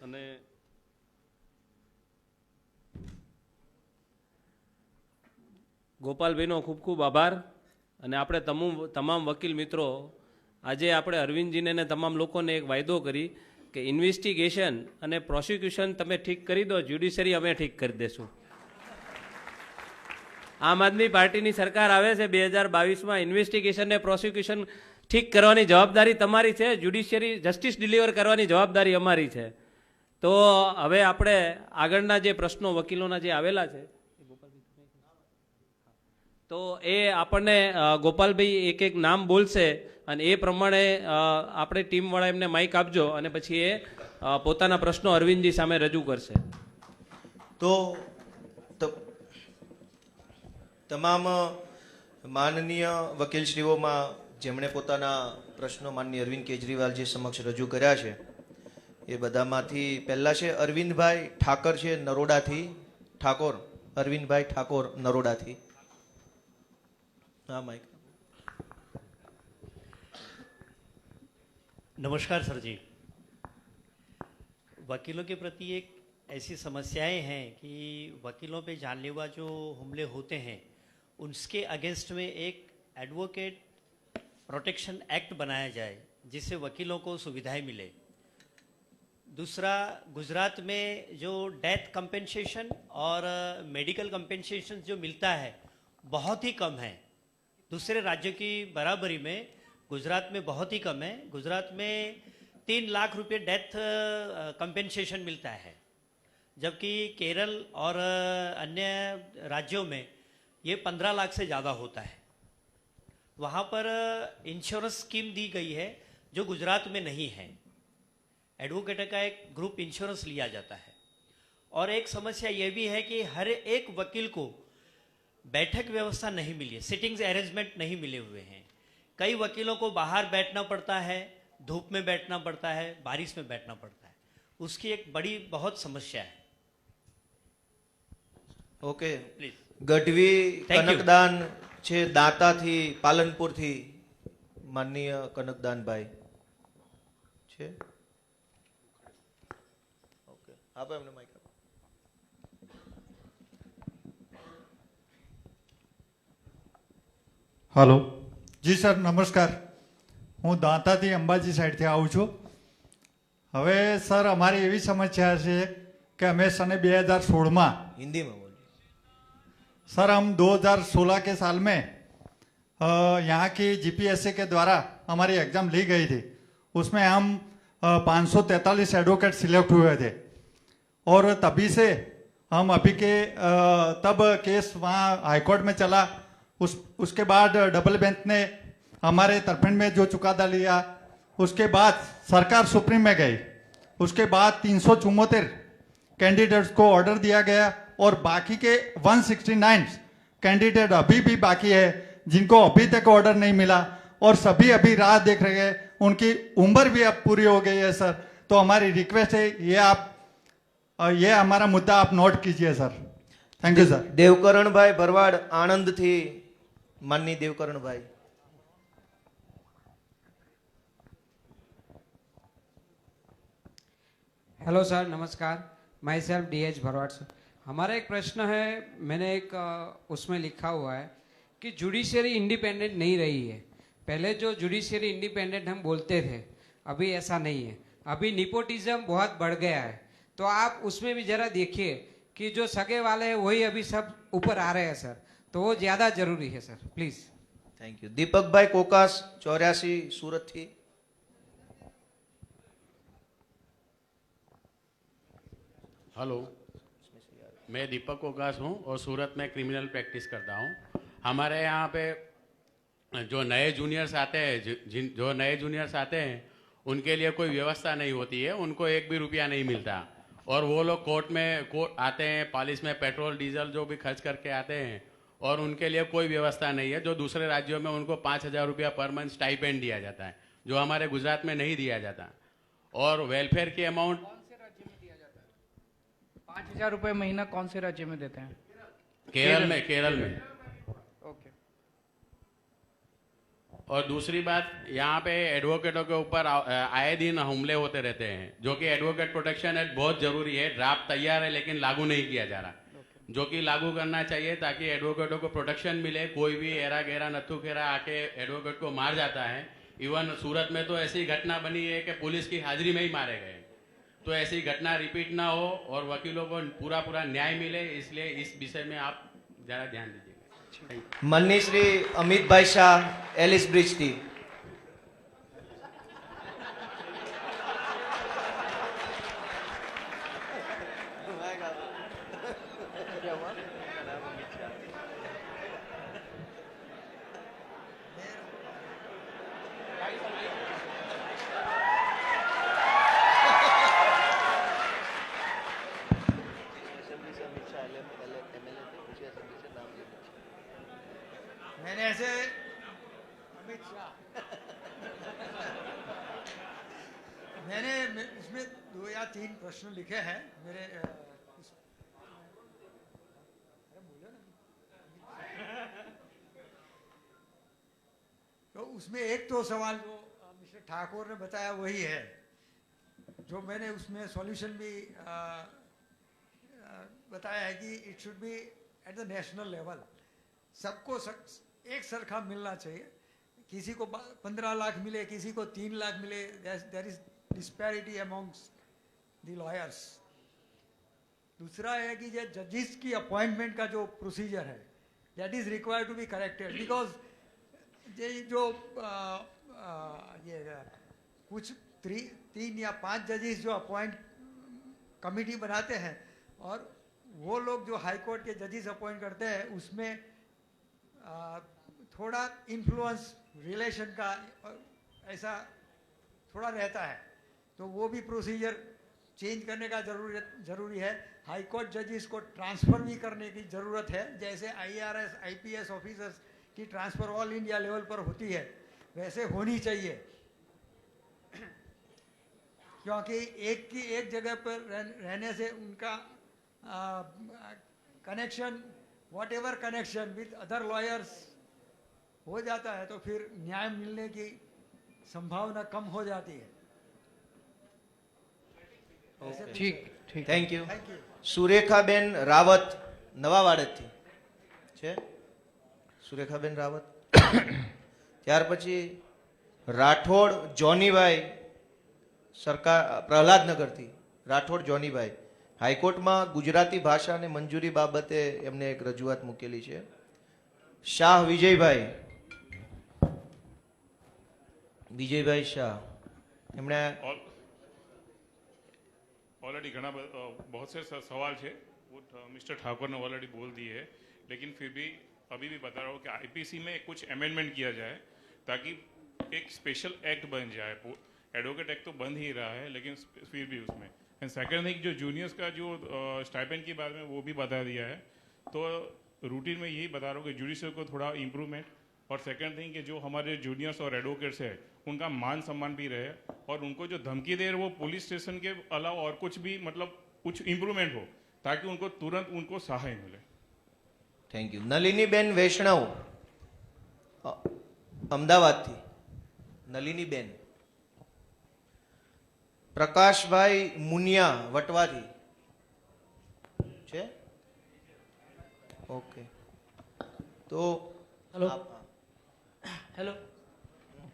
અને ગોપાલભાઈનો ખૂબ ખૂબ આભાર. અને આપણે તમામ વકીલ મિત્રો આજે આપણે અરવિંદજીને અને તમામ લોકોને એક વાયદો કરી કે ઇન્વેસ્ટિગેશન અને પ્રોસિક્યુશન તમે ઠીક કરી દો, જ્યુડિશરી અમે ઠીક કરી દેશું. આમ આદમી પાર્ટીની સરકાર આવે છે 2022માં, ઇન્વેસ્ટિગેશન ને પ્રોસિક્યુશન ઠીક કરવાની જવાબદારી તમારી છે, જ્યુડિશિયરી જસ્ટિસ ડિલિવર કરવાની જવાબદારી અમારી છે. તો હવે આપણે આગળના જે પ્રશ્નો વકીલોના જે આવેલા છે તો એ આપણને ગોપાલભાઈ એક એક નામ બોલશે અને એ પ્રમાણે આપણે ટીમવાળા એમને માઇક આપજો અને પછી એ પોતાના પ્રશ્નો અરવિંદજી સામે રજૂ કરશે. તો તમામ માનનીય વકીલશ્રીઓમાં જેમણે પોતાના પ્રશ્નો માનનીય અરવિંદ કેજરીવાલજી સમક્ષ રજૂ કર્યા છે એ બધામાંથી પહેલા છે અરવિંદભાઈ ઠાકર છે નરોડાથી. ઠાકોર, અરવિંદભાઈ ઠાકોર નરોડાથી. हाँ माइक. नमस्कार सर जी. वकीलों के प्रति एक ऐसी समस्याएं हैं कि वकीलों पे जानलेवा जो हमले होते हैं उसके अगेंस्ट में एक एडवोकेट प्रोटेक्शन एक्ट बनाया जाए जिससे वकीलों को सुविधाएं मिले. दूसरा, गुजरात में जो डेथ कंपेंसेशन और मेडिकल कंपेंसेशन जो मिलता है बहुत ही कम है. दूसरे राज्यों की बराबरी में गुजरात में बहुत ही कम है. गुजरात में 3 लाख रुपए डेथ कंपेंसेशन मिलता है, जबकि केरल और अन्य राज्यों में ये 15 लाख से ज़्यादा होता है. वहाँ पर इंश्योरेंस स्कीम दी गई है जो गुजरात में नहीं है. एडवोकेट का एक ग्रुप इंश्योरेंस लिया जाता है. और एक समस्या ये भी है कि हर एक वकील को बैठक व्यवस्था नहीं मिली है, सिटिंग्स अरेंजमेंट नहीं मिले हुए हैं. कई वकीलों को बाहर बैठना पड़ता है, धूप में बैठना पड़ता है, बारिश में बैठना पड़ता है. उसकी एक बड़ी बहुत समस्या है. Okay please. Gadhvi Thank you. કનકદાન છે દાંતાથી, પાલનપુરથી. માનનીય કનકદાનભાઈ છે. ઓકે, આપો એમને માઈક. હલો જી સર, નમસ્કાર. હું દાંતાથી અંબાજી સાઈડથી આવું છું. હવે સર અમારી એવી સમસ્યા છે કે અમે સને 2016 हिंदी में बोलिए. सर हम 2016 के साल में यहाँ की जीपीएससी के द्वारा हमारी एग्ज़ाम ली गई थी. उसमें हम 543 एडवोकेट सिलेक्ट हुए थे और तभी से हम अभी के तब केस वहाँ हाईकोर्ट में चला. उसके बाद डबल बेंच ने हमारे तरफेण में जो चुकादा लिया, उसके बाद सरकार सुप्रीम में गई. उसके बाद 374 कैंडिडेट्स को ऑर्डर दिया गया और बाकी के 169 कैंडिडेट अभी भी बाकी है जिनको अभी तक ऑर्डर नहीं मिला और सभी अभी राह देख रहे हैं. उनकी उम्र भी अब पूरी हो गई है सर. तो हमारी रिक्वेस्ट है ये हमारा मुद्दा आप नोट कीजिए sir. Thank you sir. Devkaranbhai Bharwad આણંદથી, માનની દેવકરણભાઈ। हेलो सर, नमस्कार। Myself DH Bharwad sir. हमारा एक प्रश्न है, मैंने एक उसमें लिखा हुआ है कि जुडिशियरी इंडिपेंडेंट नहीं रही है। पहले जो जुडिशियरी इंडिपेंडेंट हम बोलते थे, अभी ऐसा नहीं है। अभी निपोटिज्म बहुत बढ़ गया है, तो आप उसमें भी जरा देखिए कि जो सगे वाले हैं वही अभी सब ऊपर आ रहे हैं सर, तो वो ज़्यादा जरूरी है sir, please. Thank you. Deepakbhai Kokas 84 સુરતથી। हेलो, मैं दीपक कोकास हूँ और सूरत में क्रिमिनल प्रैक्टिस करता हूँ। हमारे यहाँ पे जो नए जूनियर्स आते हैं, जो नए जूनियर्स आते हैं, उनके लिए कोई व्यवस्था नहीं होती है, उनको एक भी रुपया नहीं मिलता। और वो लोग कोर्ट आते हैं, पुलिस में पेट्रोल डीजल जो भी खर्च करके आते हैं, और उनके लिए कोई व्यवस्था नहीं है। जो दूसरे राज्यों में उनको 5,000 रुपया पर मंथ स्टाइपेंड दिया जाता है, जो हमारे गुजरात में नहीं दिया जाता। और वेलफेयर की अमाउंट 5,000 रुपए महीना कौन से राज्य में देते हैं? केरल में। ओके। और दूसरी बात, यहाँ पे एडवोकेटों के ऊपर आए दिन हमले होते रहते हैं, जो कि एडवोकेट प्रोटेक्शन एक्ट बहुत जरूरी है। ड्राफ्ट तैयार है लेकिन लागू नहीं किया जा रहा, जो कि लागू करना चाहिए ताकि एडवोकेटों को प्रोटेक्शन मिले। कोई भी एरा गहरा नत्थु खेरा आके एडवोकेट को मार जाता है। इवन सूरत में तो ऐसी घटना बनी है कि पुलिस की हाजिरी में ही मारे गए। तो ऐसी घटना रिपीट ना हो और वकीलों को पूरा न्याय मिले, इसलिए इस विषय में आप जरा ध्यान दीजिएगा। માનની શ્રી અમિતભાઈ શાહ એલિસ બ્રિજથી। मैंने ऐसे अमित शाह मैंने इसमें 2 या 3 प्रश्न लिखे हैं मेरे तो उसमें एक तो सवाल जो मिस्टर ठाकुर ने बताया वही है, जो मैंने उसमें सॉल्यूशन भी बताया है कि it should be at the national level. सबको एक सरखा मिलना चाहिए। किसी को 15 लाख मिले, किसी को 3 लाख मिले, there is disparity amongst the lawyers. दूसरा है कि ये जजेस की अपॉइंटमेंट का जो प्रोसीजर है, that is required to be corrected, because ये जो ये कुछ 3 या 5 जजेस जो अपॉइंट कमिटी बनाते हैं, और वो लोग जो हाई कोर्ट के जजेस अपॉइंट करते हैं, उसमें थोड़ा इन्फ्लुएंस रिलेशन का ऐसा थोड़ा रहता है, तो वो भी प्रोसीजर चेंज करने का जरूरी है। हाई कोर्ट जजेस को ट्रांसफ़र भी करने की ज़रूरत है, जैसे IRS IPS ऑफिसर्स की ट्रांसफ़र ऑल इंडिया लेवल पर होती है, वैसे होनी चाहिए। क्योंकि एक जगह पर रहने से उनका connection, what ever connection with other lawyers हो जाता है, तो फिर न्याय मिलने की संभावना कम हो जाती है। ठीक। Thank you. સુરેખાબેન રાવત નવાવાડેથી છે। સુરેખાબેન રાવત। ત્યાર પછી રાઠોડ જોનીભાઈ સરકાર પ્રહલાદનગરથી। રાઠોડ જોનીભાઈ હાઈકોર્ટમાં ગુજરાતી ભાષાને મંજૂરી બાબતે એમને એક રજૂઆત મૂકેલી છે। શાહ વિજયભાઈ શાહ એમણે ऑलरेडी बहुत से सवाल है वो मिस्टर ठाकुर ने ऑलरेडी बोल दिए है, लेकिन फिर भी अभी भी बता रहा हूँ कि IPC में कुछ अमेंडमेंट किया जाए ताकि एक स्पेशल एक्ट बन जाए। एडवोकेट एक्ट तो बन ही रहा है, लेकिन फिर भी उसमें। एंड सेकेंड थिंग, जो जूनियर्स का जो स्टाइपेंड के बारे में वो भी बता दिया है, तो रूटीन में यही बता रहा हूँ कि जुडिशल को थोड़ा इम्प्रूवमेंट। और सेकंड थिंग कि जो हमारे जूनियर्स और एडवोकेट्स है उनका मान सम्मान भी रहे, और उनको जो धमकी दे रहे वो पुलिस स्टेशन के अलावा और कुछ भी मतलब कुछ इम्प्रूवमेंट हो, ताकि उनको तुरंत उनको सहाय मिले। Thank you. નલિનીબેન વૈષ્ણવ અમદાવાદથી. નલિનીબેન. પ્રકાશભાઈ મુનિયા વટવાથી છે. ઓકે, તો हेलो हेलो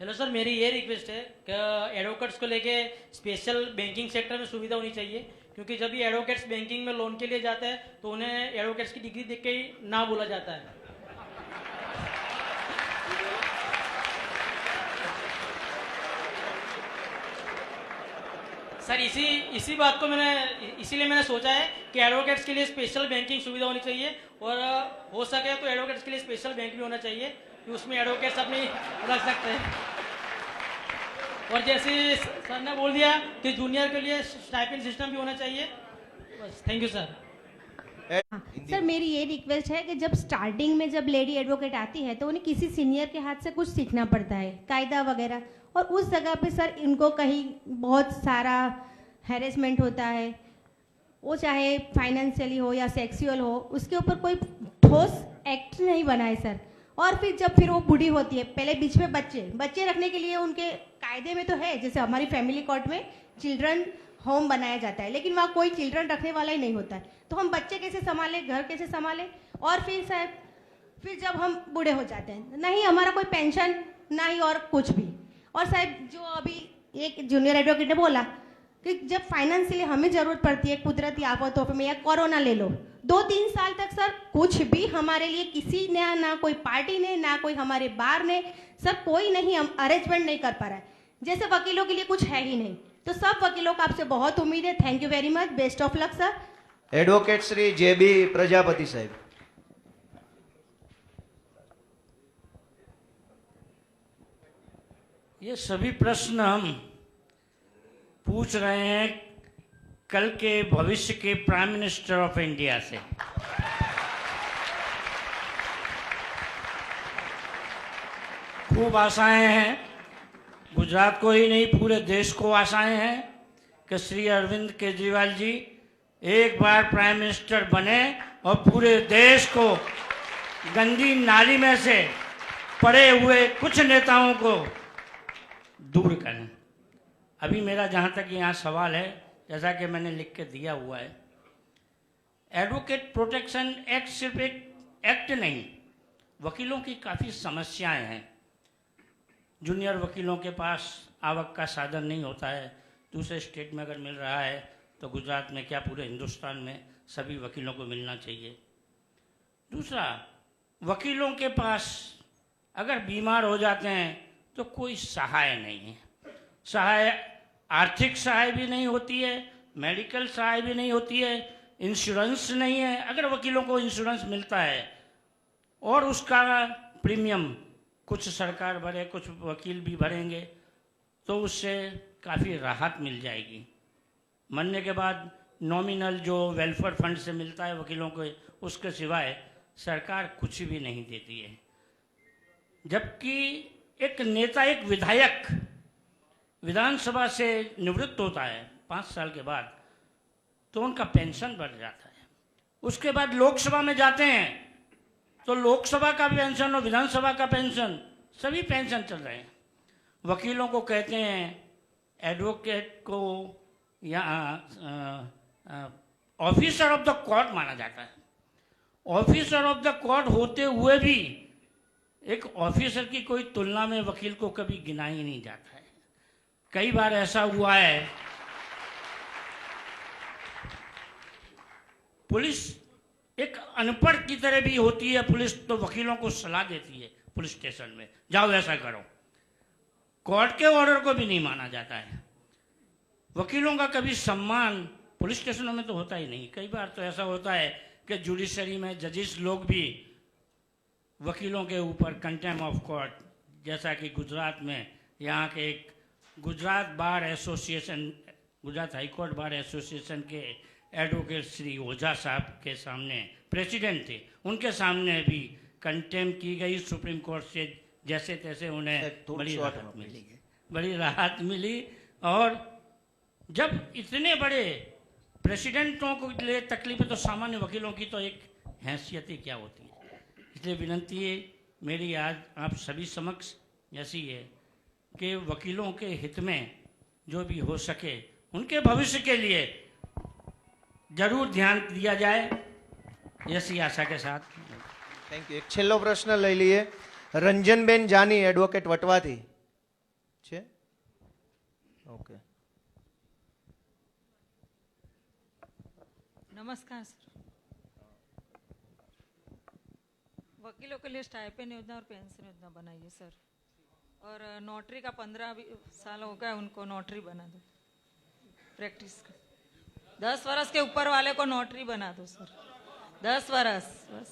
हेलो सर, मेरी ये रिक्वेस्ट है कि एडवोकेट्स को लेके स्पेशल बैंकिंग सेक्टर में सुविधा होनी चाहिए, क्योंकि जब ये एडवोकेट्स बैंकिंग में लोन के लिए जाते हैं तो उन्हें एडवोकेट्स की डिग्री देख के ही ना बोला जाता है. सर इसी बात को इसीलिए मैंने सोचा है कि एडवोकेट्स के लिए स्पेशल बैंकिंग सुविधा होनी चाहिए, और हो सके तो एडवोकेट्स के लिए स्पेशल बैंक भी होना चाहिए कि उसमें एडवोकेट्स अपनी रख सकते हैं. और जैसे सर ने बोल दिया कि जूनियर के लिए स्टाइपेंड सिस्टम भी होना चाहिए. बस, थैंक यू सर. सर मेरी ये रिक्वेस्ट है कि जब स्टार्टिंग में जब लेडी एडवोकेट आती है तो उन्हें किसी सीनियर के हाथ से कुछ सीखना पड़ता है, कायदा वगैरह, और उस जगह पे सर इनको कहीं बहुत सारा हैरेसमेंट होता है, वो चाहे फाइनेंशियली हो या सेक्सुअल हो, उसके ऊपर कोई ठोस एक्ट नहीं बना है सर. और फिर वो बूढ़ी होती है, पहले बीच में बच्चे रखने के लिए उनके कायदे में तो है, जैसे हमारी फैमिली कोर्ट में चिल्ड्रन होम बनाया जाता है, लेकिन वहाँ कोई चिल्ड्रन रखने वाला ही नहीं होता है. तो हम बच्चे कैसे संभालें, घर कैसे संभालें? और फिर जब हम बूढ़े हो जाते हैं, नहीं हमारा कोई पेंशन ना ही और कुछ भी. और साहब जो अभी एक जूनियर एडवोकेट ने बोला कि जब फाइनेंशियली हमें जरूरत पड़ती है, कुदरती आफतों में, या कोरोना ले लो, 2-3 साल तक सर कुछ भी हमारे लिए किसी ने, ना कोई पार्टी ने, ना कोई हमारे बार ने, सर कोई नहीं हम अरेंजमेंट नहीं कर पा रहा है. जैसे वकीलों के लिए कुछ है ही नहीं. तो सब वकीलों को आपसे बहुत उम्मीद है. Thank you very much. Best of luck sir. Advocate Shri JB Prajapati સાહેબ. ये सभी प्रश्न हम पूछ रहे हैं कल के भविष्य के प्राइम मिनिस्टर ऑफ इंडिया से. खूब आशाएं हैं, गुजरात को ही नहीं पूरे देश को आशाएं हैं कि श्री अरविंद केजरीवाल जी एक बार प्राइम मिनिस्टर बने और पूरे देश को गंदी नाली में से पड़े हुए कुछ नेताओं को दूर करें. अभी मेरा जहाँ तक यहाँ सवाल है, जैसा कि मैंने लिख के दिया हुआ है, एडवोकेट प्रोटेक्शन एक्ट सिर्फ एक एक्ट नहीं, वकीलों की काफ़ी समस्याएं हैं. जूनियर वकीलों के पास आवक का साधन नहीं होता है. दूसरे स्टेट में अगर मिल रहा है तो गुजरात में क्या पूरे हिंदुस्तान में सभी वकीलों को मिलना चाहिए. दूसरा, वकीलों के पास अगर बीमार हो जाते हैं तो कोई सहाय नहीं है. आर्थिक सहाय भी नहीं होती है, मेडिकल सहाय भी नहीं होती है, इंश्योरेंस नहीं है. अगर वकीलों को इंश्योरेंस मिलता है और उसका प्रीमियम कुछ सरकार भरे, कुछ वकील भी भरेंगे, तो उससे काफ़ी राहत मिल जाएगी. मरने के बाद नॉमिनल जो वेलफेयर फंड से मिलता है वकीलों को, उसके सिवाय सरकार कुछ भी नहीं देती है. जबकि एक नेता, एक विधायक विधानसभा से निवृत्त होता है 5 साल के बाद, तो उनका पेंशन बढ़ जाता है. उसके बाद लोकसभा में जाते हैं तो लोकसभा का पेंशन और विधानसभा का पेंशन, सभी पेंशन चल रहे हैं. वकीलों को कहते हैं, एडवोकेट को या ऑफिसर ऑफ द कोर्ट माना जाता है. ऑफिसर ऑफ द कोर्ट होते हुए भी एक ऑफिसर की कोई तुलना में वकील को कभी गिना ही नहीं जाता है. कई बार ऐसा हुआ है, पुलिस एक अनपढ़ की तरह भी होती है. पुलिस तो वकीलों को सलाह देती है पुलिस स्टेशन में, जाओ ऐसा करो. कोर्ट के ऑर्डर को भी नहीं माना जाता है. वकीलों का कभी सम्मान पुलिस स्टेशनों में तो होता ही नहीं. कई बार तो ऐसा होता है कि जुडिशरी में जजेस लोग भी वकीलों के ऊपर कंटेम्प्ट ऑफ कोर्ट, जैसा कि गुजरात में यहाँ के एक Gujarat bar association, Gujarat high court bar association के एडवोकेट श्री ओझा साहब के सामने प्रेसिडेंट थे, उनके सामने भी कंटेम्प्ट की गई. सुप्रीम कोर्ट से जैसे तैसे उन्हें बड़ी राहत मिली. और जब इतने बड़े प्रेसिडेंटों को लिए तकलीफ है तो सामान्य वकीलों की तो एक हैसियत ही क्या होती है. इसलिए विनती मेरी आज आप सभी समक्ष ऐसी है कि वकीलों के हित में जो भी हो सके उनके भविष्य के लिए जरूर ध्यान दिया जाए, ऐसी आशा के साथ। Thank you. એક છેલ્લો પ્રશ્ન લઈ લઈએ. રંજનબેન જાની, એડવોકેટ વટવાથી છે. ઓકે. नमस्कार सर। वकीलों के लिए स्टाइपेंड योजना और पेंशन योजना बनाइए सर, और नोटरी का 15 साल हो गया उनको नोटरी बना दो, प्रैक्टिस का 10 वर्ष के ऊपर वाले को नोटरी बना दो सर, 10 वर्ष बस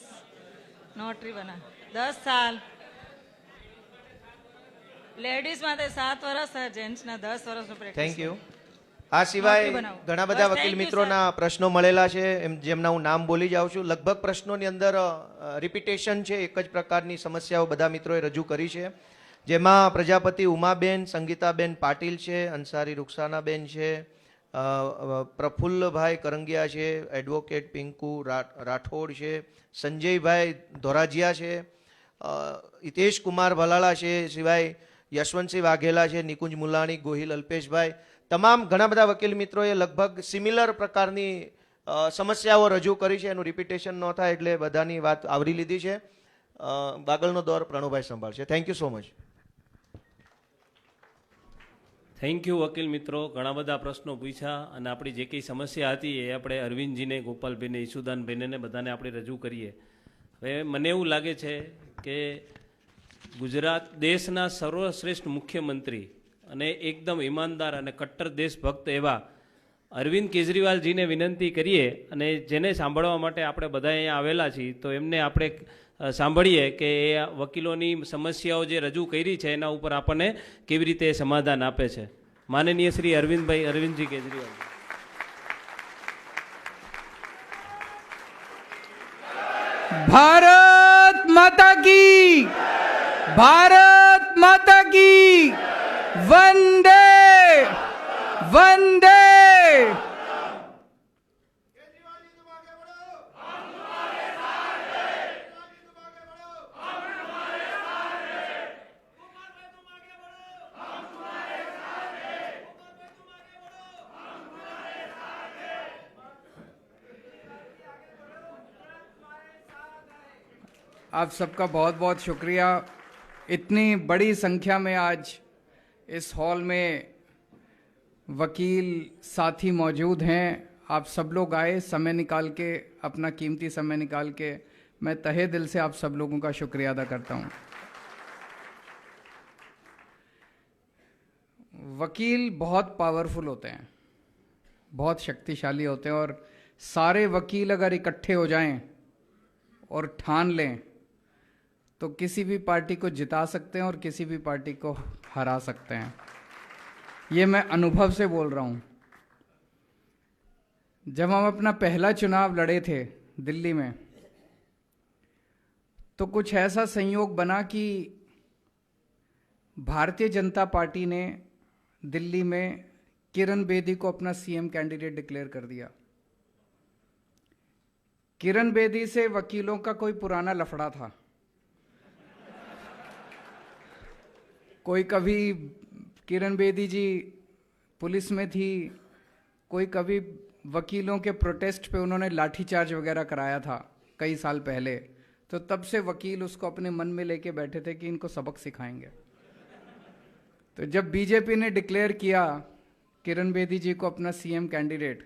नोटरी बना, 10 साल लेडीज माटे 7 वर्ष है, जेंट्स ना 10 वर्ष નું પ્રેક્ટિસ। Thank you. આ સિવાય ઘણા બધા વકીલ મિત્રોના પ્રશ્નો મળેલા છે, જેમના હું નામ બોલી જાઉં છું. લગભગ પ્રશ્નોની અંદર રિપીટેશન છે, એક જ પ્રકારની સમસ્યાઓ બધા મિત્રોએ રજૂ કરી છે, જેમાં પ્રજાપતિ ઉમાબેન, સંગીતાબેન પાટીલ છે, અંસારી રૂકસાનાબેન છે, પ્રફુલ્લભાઈ કરંગિયા છે, એડવોકેટ પિંકુ રાઠોડ છે, સંજયભાઈ ધોરાજીયા છે, હિતેશ કુમાર ભલાળા છે, સિવાય યશવંતસિંહ વાઘેલા છે, નિકુંજ મુલાણી, ગોહિલ અલ્પેશભાઈ, તમામ ઘણા બધા વકીલ મિત્રોએ લગભગ સિમિલર પ્રકારની સમસ્યાઓ રજૂ કરી છે. એનું રિપીટેશન ન થાય એટલે બધાની વાત આવરી લીધી છે. આગળનો દોર પ્રણવભાઈ સંભાળશે. Thank you so much. Thank you વકીલ મિત્રો, ઘણા બધા પ્રશ્નો પૂછ્યા અને આપણી જે કંઈ સમસ્યા હતી એ આપણે અરવિંદજીને, ગોપાલભાઈને, ઈશુદાનભાઈને બધાને આપણે રજૂ કરીએ. હવે મને એવું લાગે છે કે ગુજરાત દેશના સર્વશ્રેષ્ઠ મુખ્યમંત્રી અને એકદમ ઈમાનદાર અને કટ્ટર દેશભક્ત એવા અરવિંદ કેજરીવાલજીને વિનંતી કરીએ, અને જેને સાંભળવા માટે આપણે બધા અહીંયા આવેલા છીએ, તો એમને આપણે સાંભળીએ કે એ વકીલોની સમસ્યાઓ જે રજૂ કરી છે એના ઉપર આપણને કેવી રીતે સમાધાન આપે છે. માનનીય શ્રી અરવિંદજી કેજરીવાલ. भारत माता की, भारत माता की, वंदे वंदे। आप सबका बहुत बहुत शुक्रिया। इतनी बड़ी संख्या में आज इस हॉल में वकील साथी मौजूद हैं। आप सब लोग आए समय निकाल के, अपना कीमती समय निकाल के। मैं तहे दिल से आप सब लोगों का शुक्रिया अदा करता हूं। वकील बहुत पावरफुल होते हैं, बहुत शक्तिशाली होते हैं, और सारे वकील अगर इकट्ठे हो जाएं और ठान लें तो किसी भी पार्टी को जिता सकते हैं और किसी भी पार्टी को हरा सकते हैं। ये मैं अनुभव से बोल रहा हूँ। जब हम अपना पहला चुनाव लड़े थे दिल्ली में, तो कुछ ऐसा संयोग बना कि भारतीय जनता पार्टी ने दिल्ली में किरण बेदी को अपना सीएम कैंडिडेट डिक्लेयर कर दिया। किरण बेदी से वकीलों का कोई पुराना लफड़ा था। कोई कभी किरण बेदी जी पुलिस में थी, कोई कभी वकीलों के प्रोटेस्ट पे उन्होंने लाठीचार्ज वगैरह कराया था कई साल पहले। तो तब से वकील उसको अपने मन में लेके बैठे थे कि इनको सबक सिखाएंगे। तो जब बीजेपी ने डिक्लेयर किया किरण बेदी जी को अपना सीएम कैंडिडेट,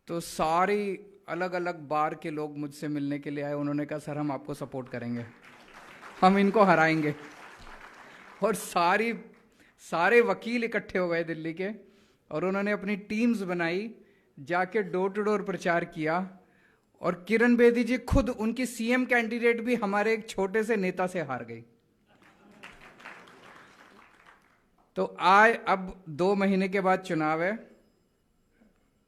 तो सारी अलग अलग बार के लोग मुझसे मिलने के लिए आए। उन्होंने कहा सर हम आपको सपोर्ट करेंगे, हम इनको हराएंगे। और सारे वकील इकट्ठे हो गए दिल्ली के, और उन्होंने अपनी टीम्स बनाई, जाके डोर टू डोर प्रचार किया। और किरण बेदी जी खुद, उनकी सीएम कैंडिडेट भी हमारे एक छोटे से नेता से हार गई। तो अब 2 महीने के बाद चुनाव है।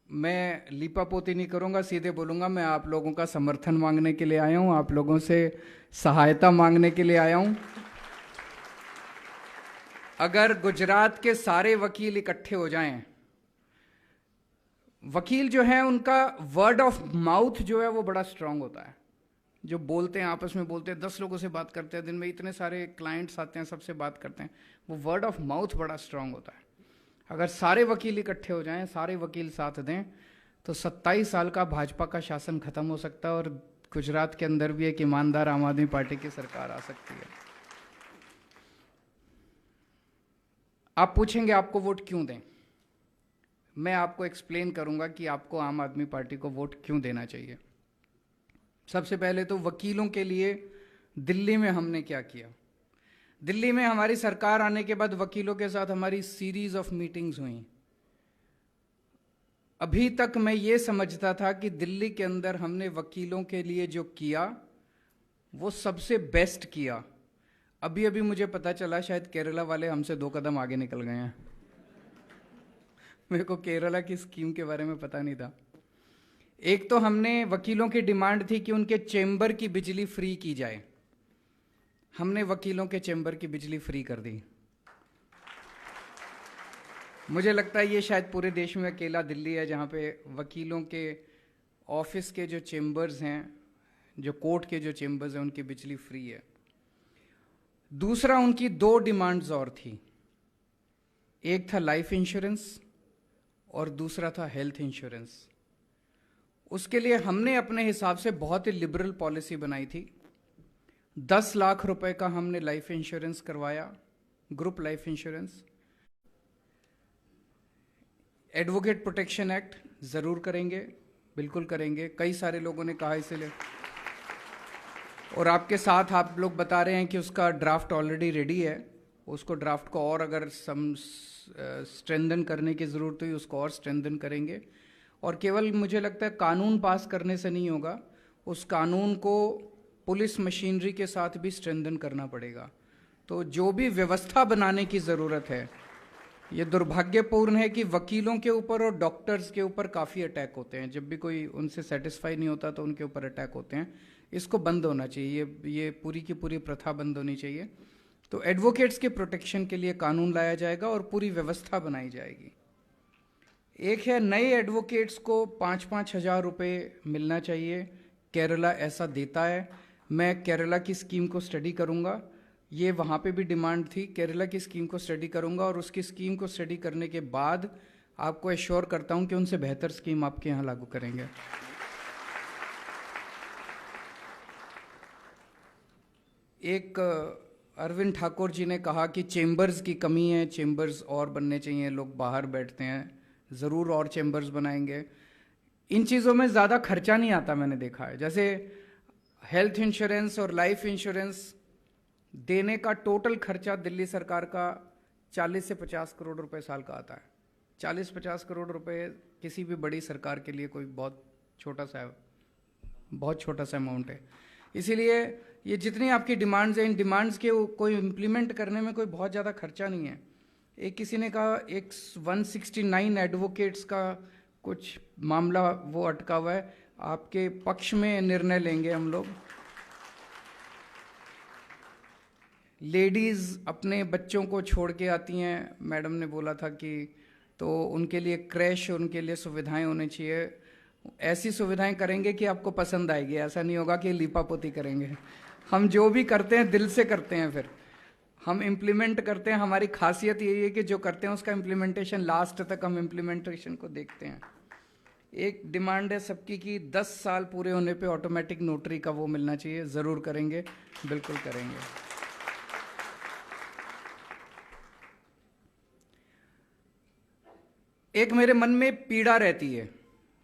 मैं लीपापोती नहीं करूंगा, सीधे बोलूंगा मैं आप लोगों का समर्थन मांगने के लिए आया हूं, आप लोगों से सहायता मांगने के लिए आया हूं। अगर गुजरात के सारे वकील इकट्ठे हो जाएं, वकील जो है उनका वर्ड ऑफ माउथ जो है वो बड़ा स्ट्रांग होता है। जो बोलते हैं आपस में बोलते हैं, 10 लोगों से बात करते हैं दिन में, इतने सारे क्लाइंट्स आते हैं, सबसे बात करते हैं, वो वर्ड ऑफ माउथ बड़ा स्ट्रांग होता है। अगर सारे वकील इकट्ठे हो जाएं, सारे वकील साथ दें, तो 27 साल का भाजपा का शासन खत्म हो सकता है और गुजरात के अंदर भी एक ईमानदार आम आदमी पार्टी की सरकार आ सकती है। आप पूछेंगे आपको वोट क्यों दें, मैं आपको एक्सप्लेन करूंगा कि आपको आम आदमी पार्टी को वोट क्यों देना चाहिए। सबसे पहले तो वकीलों के लिए दिल्ली में हमने क्या किया। दिल्ली में हमारी सरकार आने के बाद वकीलों के साथ हमारी सीरीज ऑफ मीटिंग्स हुई। अभी तक मैं ये समझता था कि दिल्ली के अंदर हमने वकीलों के लिए जो किया वो सबसे बेस्ट किया। अभी अभी मुझे पता चला शायद केरला वाले हमसे 2 कदम आगे निकल गए हैं। मेरे को केरला की स्कीम के बारे में पता नहीं था। एक तो हमने वकीलों की डिमांड थी कि उनके चेंबर की बिजली फ्री की जाए, हमने वकीलों के चेंबर की बिजली फ्री कर दी। मुझे लगता है ये शायद पूरे देश में अकेला दिल्ली है जहाँ पे वकीलों के ऑफिस के जो चेंबर्स हैं, जो कोर्ट के जो चेंबर्स हैं, उनकी बिजली फ्री है। दूसरा, उनकी 2 डिमांड्स और थी। एक था लाइफ इंश्योरेंस और दूसरा था हेल्थ इंश्योरेंस। उसके लिए हमने अपने हिसाब से बहुत ही लिबरल पॉलिसी बनाई थी। 10 लाख रुपए का हमने लाइफ इंश्योरेंस करवाया, group life insurance. Advocate protection act जरूर करेंगे, बिल्कुल करेंगे, कई सारे लोगों ने कहा इसलिए, और आपके साथ आप लोग बता रहे हैं कि उसका ड्राफ्ट ऑलरेडी रेडी है। उसको ड्राफ्ट को और अगर स्ट्रेंथन करने की ज़रूरत हुई उसको और स्ट्रेंथन करेंगे। और केवल मुझे लगता है कानून पास करने से नहीं होगा, उस कानून को पुलिस मशीनरी के साथ भी स्ट्रेंथन करना पड़ेगा। तो जो भी व्यवस्था बनाने की ज़रूरत है, ये दुर्भाग्यपूर्ण है कि वकीलों के ऊपर और डॉक्टर्स के ऊपर काफ़ी अटैक होते हैं। जब भी कोई उनसे सेटिस्फाई नहीं होता तो उनके ऊपर अटैक होते हैं। इसको बंद होना चाहिए, ये पूरी की पूरी प्रथा बंद होनी चाहिए। तो एडवोकेट्स के प्रोटेक्शन के लिए कानून लाया जाएगा और पूरी व्यवस्था बनाई जाएगी। एक है, नए एडवोकेट्स को 5-5 हज़ार रुपये मिलना चाहिए। केरला ऐसा देता है। मैं केरला की स्कीम को स्टडी करूँगा, ये वहाँ पे भी डिमांड थी। केरला की स्कीम को स्टडी करूँगा और उसकी स्कीम को स्टडी करने के बाद आपको एश्योर करता हूँ कि उनसे बेहतर स्कीम आपके यहाँ लागू करेंगे। एक अरविंद ठाकुर जी ने कहा कि चेंबर्स की कमी है, चेंबर्स और बनने चाहिए, लोग बाहर बैठते हैं। ज़रूर और चेंबर्स बनाएंगे। इन चीज़ों में ज़्यादा खर्चा नहीं आता, मैंने देखा है। जैसे हेल्थ इंश्योरेंस और लाइफ इंश्योरेंस देने का टोटल खर्चा दिल्ली सरकार का 40 से 50 करोड़ रुपए साल का आता है। 40-50 करोड़ रुपए किसी भी बड़ी सरकार के लिए कोई बहुत छोटा सा अमाउंट है। इसीलिए ये जितनी आपकी डिमांड्स हैं, इन डिमांड्स के कोई इम्प्लीमेंट करने में कोई बहुत ज़्यादा खर्चा नहीं है। एक किसी ने कहा 169 एडवोकेट्स का कुछ मामला वो अटका हुआ है, आपके पक्ष में निर्णय लेंगे हम लोग। लेडीज़ अपने बच्चों को छोड़ के आती हैं, मैडम ने बोला था कि तो उनके लिए क्रैश, उनके लिए सुविधाएं होनी चाहिए। ऐसी सुविधाएं करेंगे कि आपको पसंद आएगी। ऐसा नहीं होगा कि लीपापोती करेंगे। हम जो भी करते हैं दिल से करते हैं, फिर हम इम्प्लीमेंट करते हैं। हमारी खासियत यही है कि जो करते हैं उसका इम्प्लीमेंटेशन लास्ट तक हम इम्प्लीमेंटेशन को देखते हैं। एक डिमांड है सबकी कि 10 साल पूरे होने पे ऑटोमेटिक नोटरी का वो मिलना चाहिए। ज़रूर करेंगे, बिल्कुल करेंगे। एक मेरे मन में पीड़ा रहती है,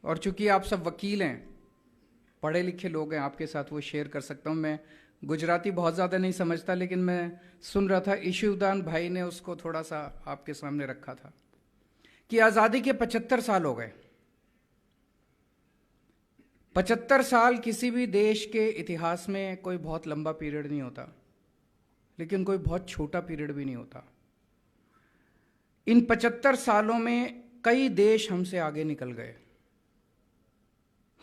और चूंकि आप सब वकील हैं, पढ़े लिखे लोग हैं, आपके साथ वो शेयर कर सकता हूँ। मैं गुजराती बहुत ज़्यादा नहीं समझता, लेकिन मैं सुन रहा था, ईशुदान भाई ने उसको थोड़ा सा आपके सामने रखा था कि आज़ादी के 75 साल हो गए। 75 साल किसी भी देश के इतिहास में कोई बहुत लंबा पीरियड नहीं होता, लेकिन कोई बहुत छोटा पीरियड भी नहीं होता। इन 75 सालों में कई देश हमसे आगे निकल गए।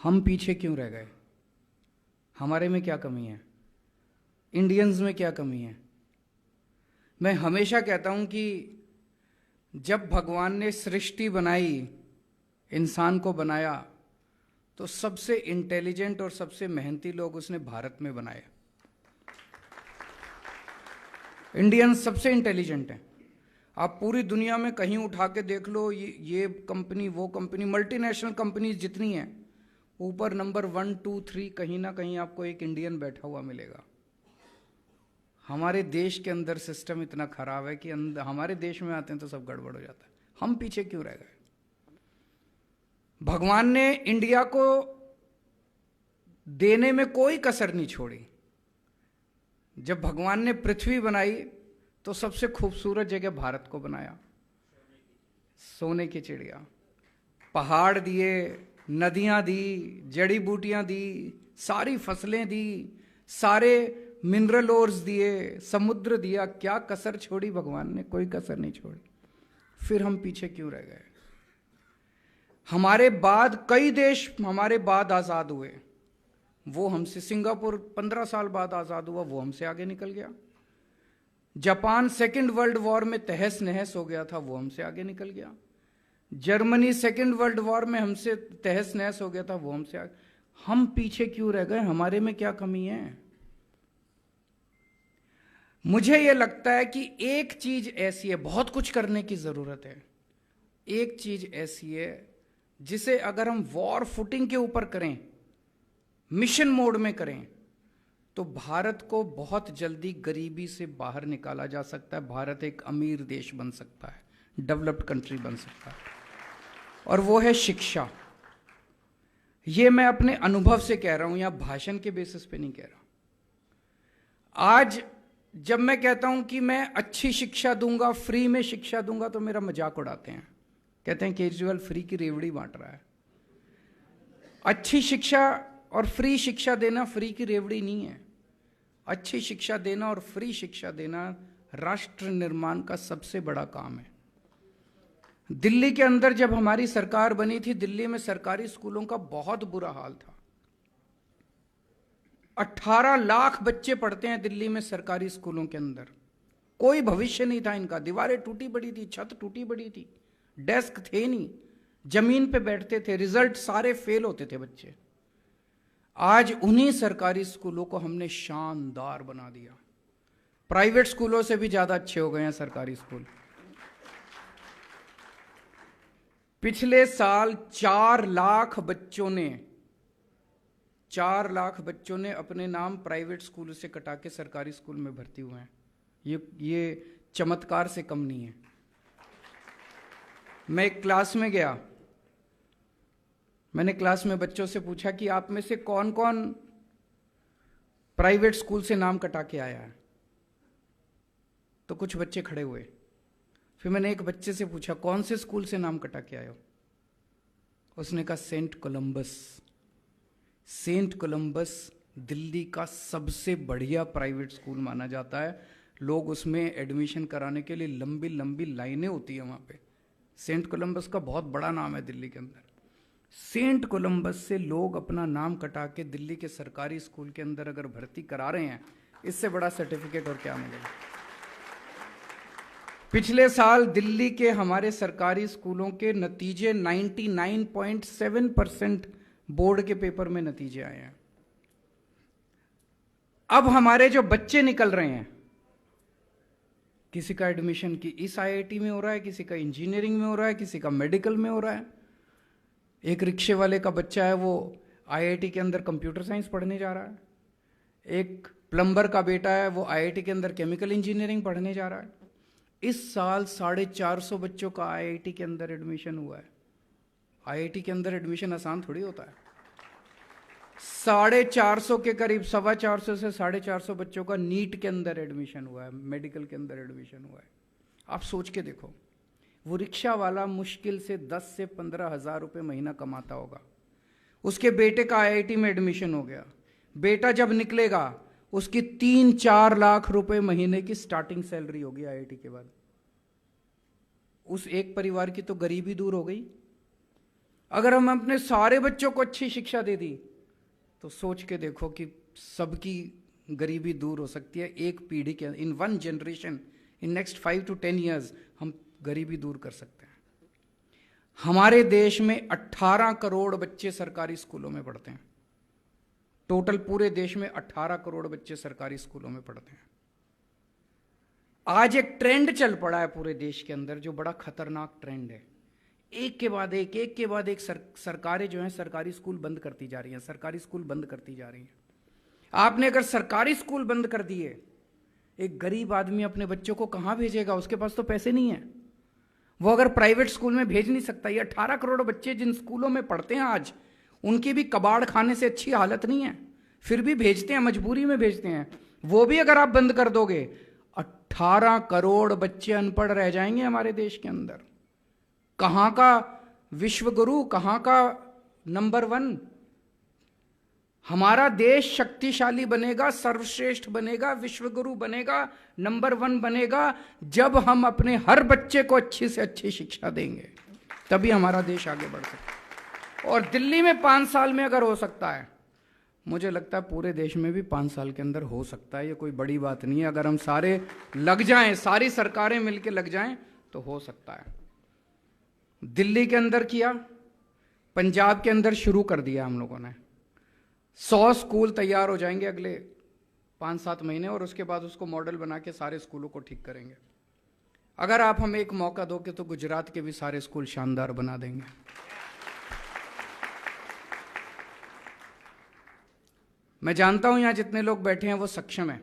हम पीछे क्यों रह गए? हमारे में क्या कमी है? इंडियंस में क्या कमी है? मैं हमेशा कहता हूं कि जब भगवान ने सृष्टि बनाई, इंसान को बनाया, तो सबसे इंटेलिजेंट और सबसे मेहनती लोग उसने भारत में बनाए। इंडियन सबसे इंटेलिजेंट हैं। आप पूरी दुनिया में कहीं उठा के देख लो, ये कंपनी वो कंपनी, मल्टीनेशनल कंपनीज जितनी हैं, ऊपर नंबर 1, 2, 3 कहीं ना कहीं आपको एक इंडियन बैठा हुआ मिलेगा। हमारे देश के अंदर सिस्टम इतना खराब है कि हमारे देश में आते हैं तो सब गड़बड़ हो जाता है। हम पीछे क्यों रह गए? भगवान ने इंडिया को देने में कोई कसर नहीं छोड़ी। जब भगवान ने पृथ्वी बनाई तो सबसे खूबसूरत जगह भारत को बनाया। सोने की चिड़िया, पहाड़ दिए, नदियां दी, जड़ी बूटियां दी, सारी फसलें दी, सारे मिनरल ओर्स दिए, समुद्र दिया। क्या कसर छोड़ी भगवान ने? कोई कसर नहीं छोड़ी। फिर हम पीछे क्यों रह गए? हमारे बाद कई देश हमारे बाद आजाद हुए, वो हमसे, सिंगापुर 15 साल बाद आजाद हुआ, वो हमसे आगे निकल गया। जापान सेकेंड वर्ल्ड वॉर में तहस नहस हो गया था, वो हमसे आगे निकल गया। जर्मनी सेकेंड वर्ल्ड वॉर में हमसे तहस नहस हो गया था, वो हमसे आगे। हम पीछे क्यों रह गए? हमारे में क्या कमी है? मुझे यह लगता है कि एक चीज ऐसी है, बहुत कुछ करने की जरूरत है। एक चीज ऐसी है जिसे अगर हम वॉर फुटिंग के ऊपर करें, मिशन मोड में करें, तो भारत को बहुत जल्दी गरीबी से बाहर निकाला जा सकता है। भारत एक अमीर देश बन सकता है, डेवलप्ड कंट्री बन सकता है, और वो है शिक्षा। ये मैं अपने अनुभव से कह रहा हूं, या भाषण के बेसिस पे नहीं कह रहा। आज जब मैं कहता हूं कि मैं अच्छी शिक्षा दूंगा, फ्री में शिक्षा दूंगा, तो मेरा मजाक उड़ाते हैं, कहते हैं केजरीवाल फ्री की रेवड़ी बांट रहा है। अच्छी शिक्षा और फ्री शिक्षा देना फ्री की रेवड़ी नहीं है। अच्छी शिक्षा देना और फ्री शिक्षा देना राष्ट्र निर्माण का सबसे बड़ा काम है। दिल्ली के अंदर जब हमारी सरकार बनी थी, दिल्ली में सरकारी स्कूलों का बहुत बुरा हाल था। 18 लाख बच्चे पढ़ते हैं दिल्ली में सरकारी स्कूलों के अंदर। कोई भविष्य नहीं था इनका। दीवारें टूटी पड़ी थी, छत टूटी पड़ी थी, डेस्क थे नहीं, जमीन पे बैठते थे, रिजल्ट सारे फेल होते थे बच्चे। आज उन्हीं सरकारी स्कूलों को हमने शानदार बना दिया। प्राइवेट स्कूलों से भी ज्यादा अच्छे हो गए हैं सरकारी स्कूल। पिछले साल 4 लाख बच्चों ने अपने नाम प्राइवेट स्कूल से कटा के सरकारी स्कूल में भर्ती हुए हैं। ये चमत्कार से कम नहीं है। मैं एक क्लास में गया, मैंने क्लास में बच्चों से पूछा कि आप में से कौन कौन प्राइवेट स्कूल से नाम कटा के आया है? तो कुछ बच्चे खड़े हुए। फिर मैंने एक बच्चे से पूछा कौन से स्कूल से नाम कटा के आए हो? उसने कहा saint Columbus. Saint Columbus Delhi का सबसे बढ़िया प्राइवेट स्कूल माना जाता है। लोग उसमें एडमिशन कराने के लिए लंबी लंबी लाइनें होती है वहां पे। सेंट कोलंबस का बहुत बड़ा नाम है दिल्ली के अंदर। सेंट कोलंबस से लोग अपना नाम कटा के दिल्ली के सरकारी स्कूल के अंदर अगर भर्ती करा रहे हैं, इससे बड़ा सर्टिफिकेट और क्या मिलेगा? पिछले साल दिल्ली के हमारे सरकारी स्कूलों के नतीजे 99.7% बोर्ड के पेपर में नतीजे आए हैं। अब हमारे जो बच्चे निकल रहे हैं, किसी का एडमिशन की इस आईआईटी में हो रहा है, किसी का इंजीनियरिंग में हो रहा है, किसी का मेडिकल में हो रहा है। एक रिक्शे वाले का बच्चा है, वो आईआईटी के अंदर कंप्यूटर साइंस पढ़ने जा रहा है। एक प्लम्बर का बेटा है, वो आईआईटी के अंदर केमिकल इंजीनियरिंग पढ़ने जा रहा है। इस साल 450 बच्चों का आईआईटी के अंदर एडमिशन हुआ है। आईआईटी के अंदर एडमिशन आसान थोड़ी होता है। 450 के करीब, 425 से 450 बच्चों का नीट के अंदर एडमिशन हुआ है, मेडिकल के अंदर एडमिशन हुआ है। आप सोच के देखो, वो रिक्शा वाला मुश्किल से 10 से 15 हजार रुपये महीना कमाता होगा। उसके बेटे का आईआईटी में एडमिशन हो गया। बेटा जब निकलेगा उसकी 3-4 लाख रुपए महीने की स्टार्टिंग सैलरी होगी आईआईटी के बाद। उस एक परिवार की तो गरीबी दूर हो गई। अगर हम अपने सारे बच्चों को अच्छी शिक्षा दे दी तो सोच के देखो कि सबकी गरीबी दूर हो सकती है। एक पीढ़ी के, इन 1 generation, in next 5 to 10 years हम गरीबी दूर कर सकते हैं। हमारे देश में 18 करोड़ बच्चे सरकारी स्कूलों में पढ़ते हैं। टोटल पूरे देश में 18 करोड़ बच्चे सरकारी स्कूलों में पढ़ते हैं। आज एक ट्रेंड चल पड़ा है पूरे देश के अंदर जो बड़ा खतरनाक ट्रेंड है। एक के बाद एक सरकारें जो हैं सरकारी स्कूल बंद करती जा रही हैं, सरकारी स्कूल बंद करती जा रही हैं। आपने अगर सरकारी स्कूल बंद कर दिए, एक गरीब आदमी अपने बच्चों को कहां भेजेगा? उसके पास तो पैसे नहीं है, वो अगर प्राइवेट स्कूल में भेज नहीं सकता। ये 18 करोड़ बच्चे जिन स्कूलों में पढ़ते हैं आज, उनकी भी कबाड़ खाने से अच्छी हालत नहीं है, फिर भी भेजते हैं, मजबूरी में भेजते हैं। वो भी अगर आप बंद कर दोगे, 18 करोड़ बच्चे अनपढ़ रह जाएंगे हमारे देश के अंदर। कहां का विश्व गुरु, कहां का नंबर 1? हमारा देश शक्तिशाली बनेगा, सर्वश्रेष्ठ बनेगा, विश्व गुरु बनेगा, नंबर 1 बनेगा जब हम अपने हर बच्चे को अच्छी से अच्छी शिक्षा देंगे, तभी हमारा देश आगे बढ़ सकता है। और दिल्ली में 5 साल में अगर हो सकता है, मुझे लगता है पूरे देश में भी 5 साल के अंदर हो सकता है। ये कोई बड़ी बात नहीं है। अगर हम सारे लग जाएं, सारी सरकारें मिलकर लग जाएं तो हो सकता है। दिल्ली के अंदर किया, पंजाब के अंदर शुरू कर दिया हम लोगों ने। 100 स्कूल तैयार हो जाएंगे अगले 5-7 महीने, और उसके बाद उसको मॉडल बना के सारे स्कूलों को ठीक करेंगे। अगर आप हमें एक मौका दोगे तो गुजरात के भी सारे स्कूल शानदार बना देंगे। मैं जानता हूं यहां जितने लोग बैठे हैं वो सक्षम हैं,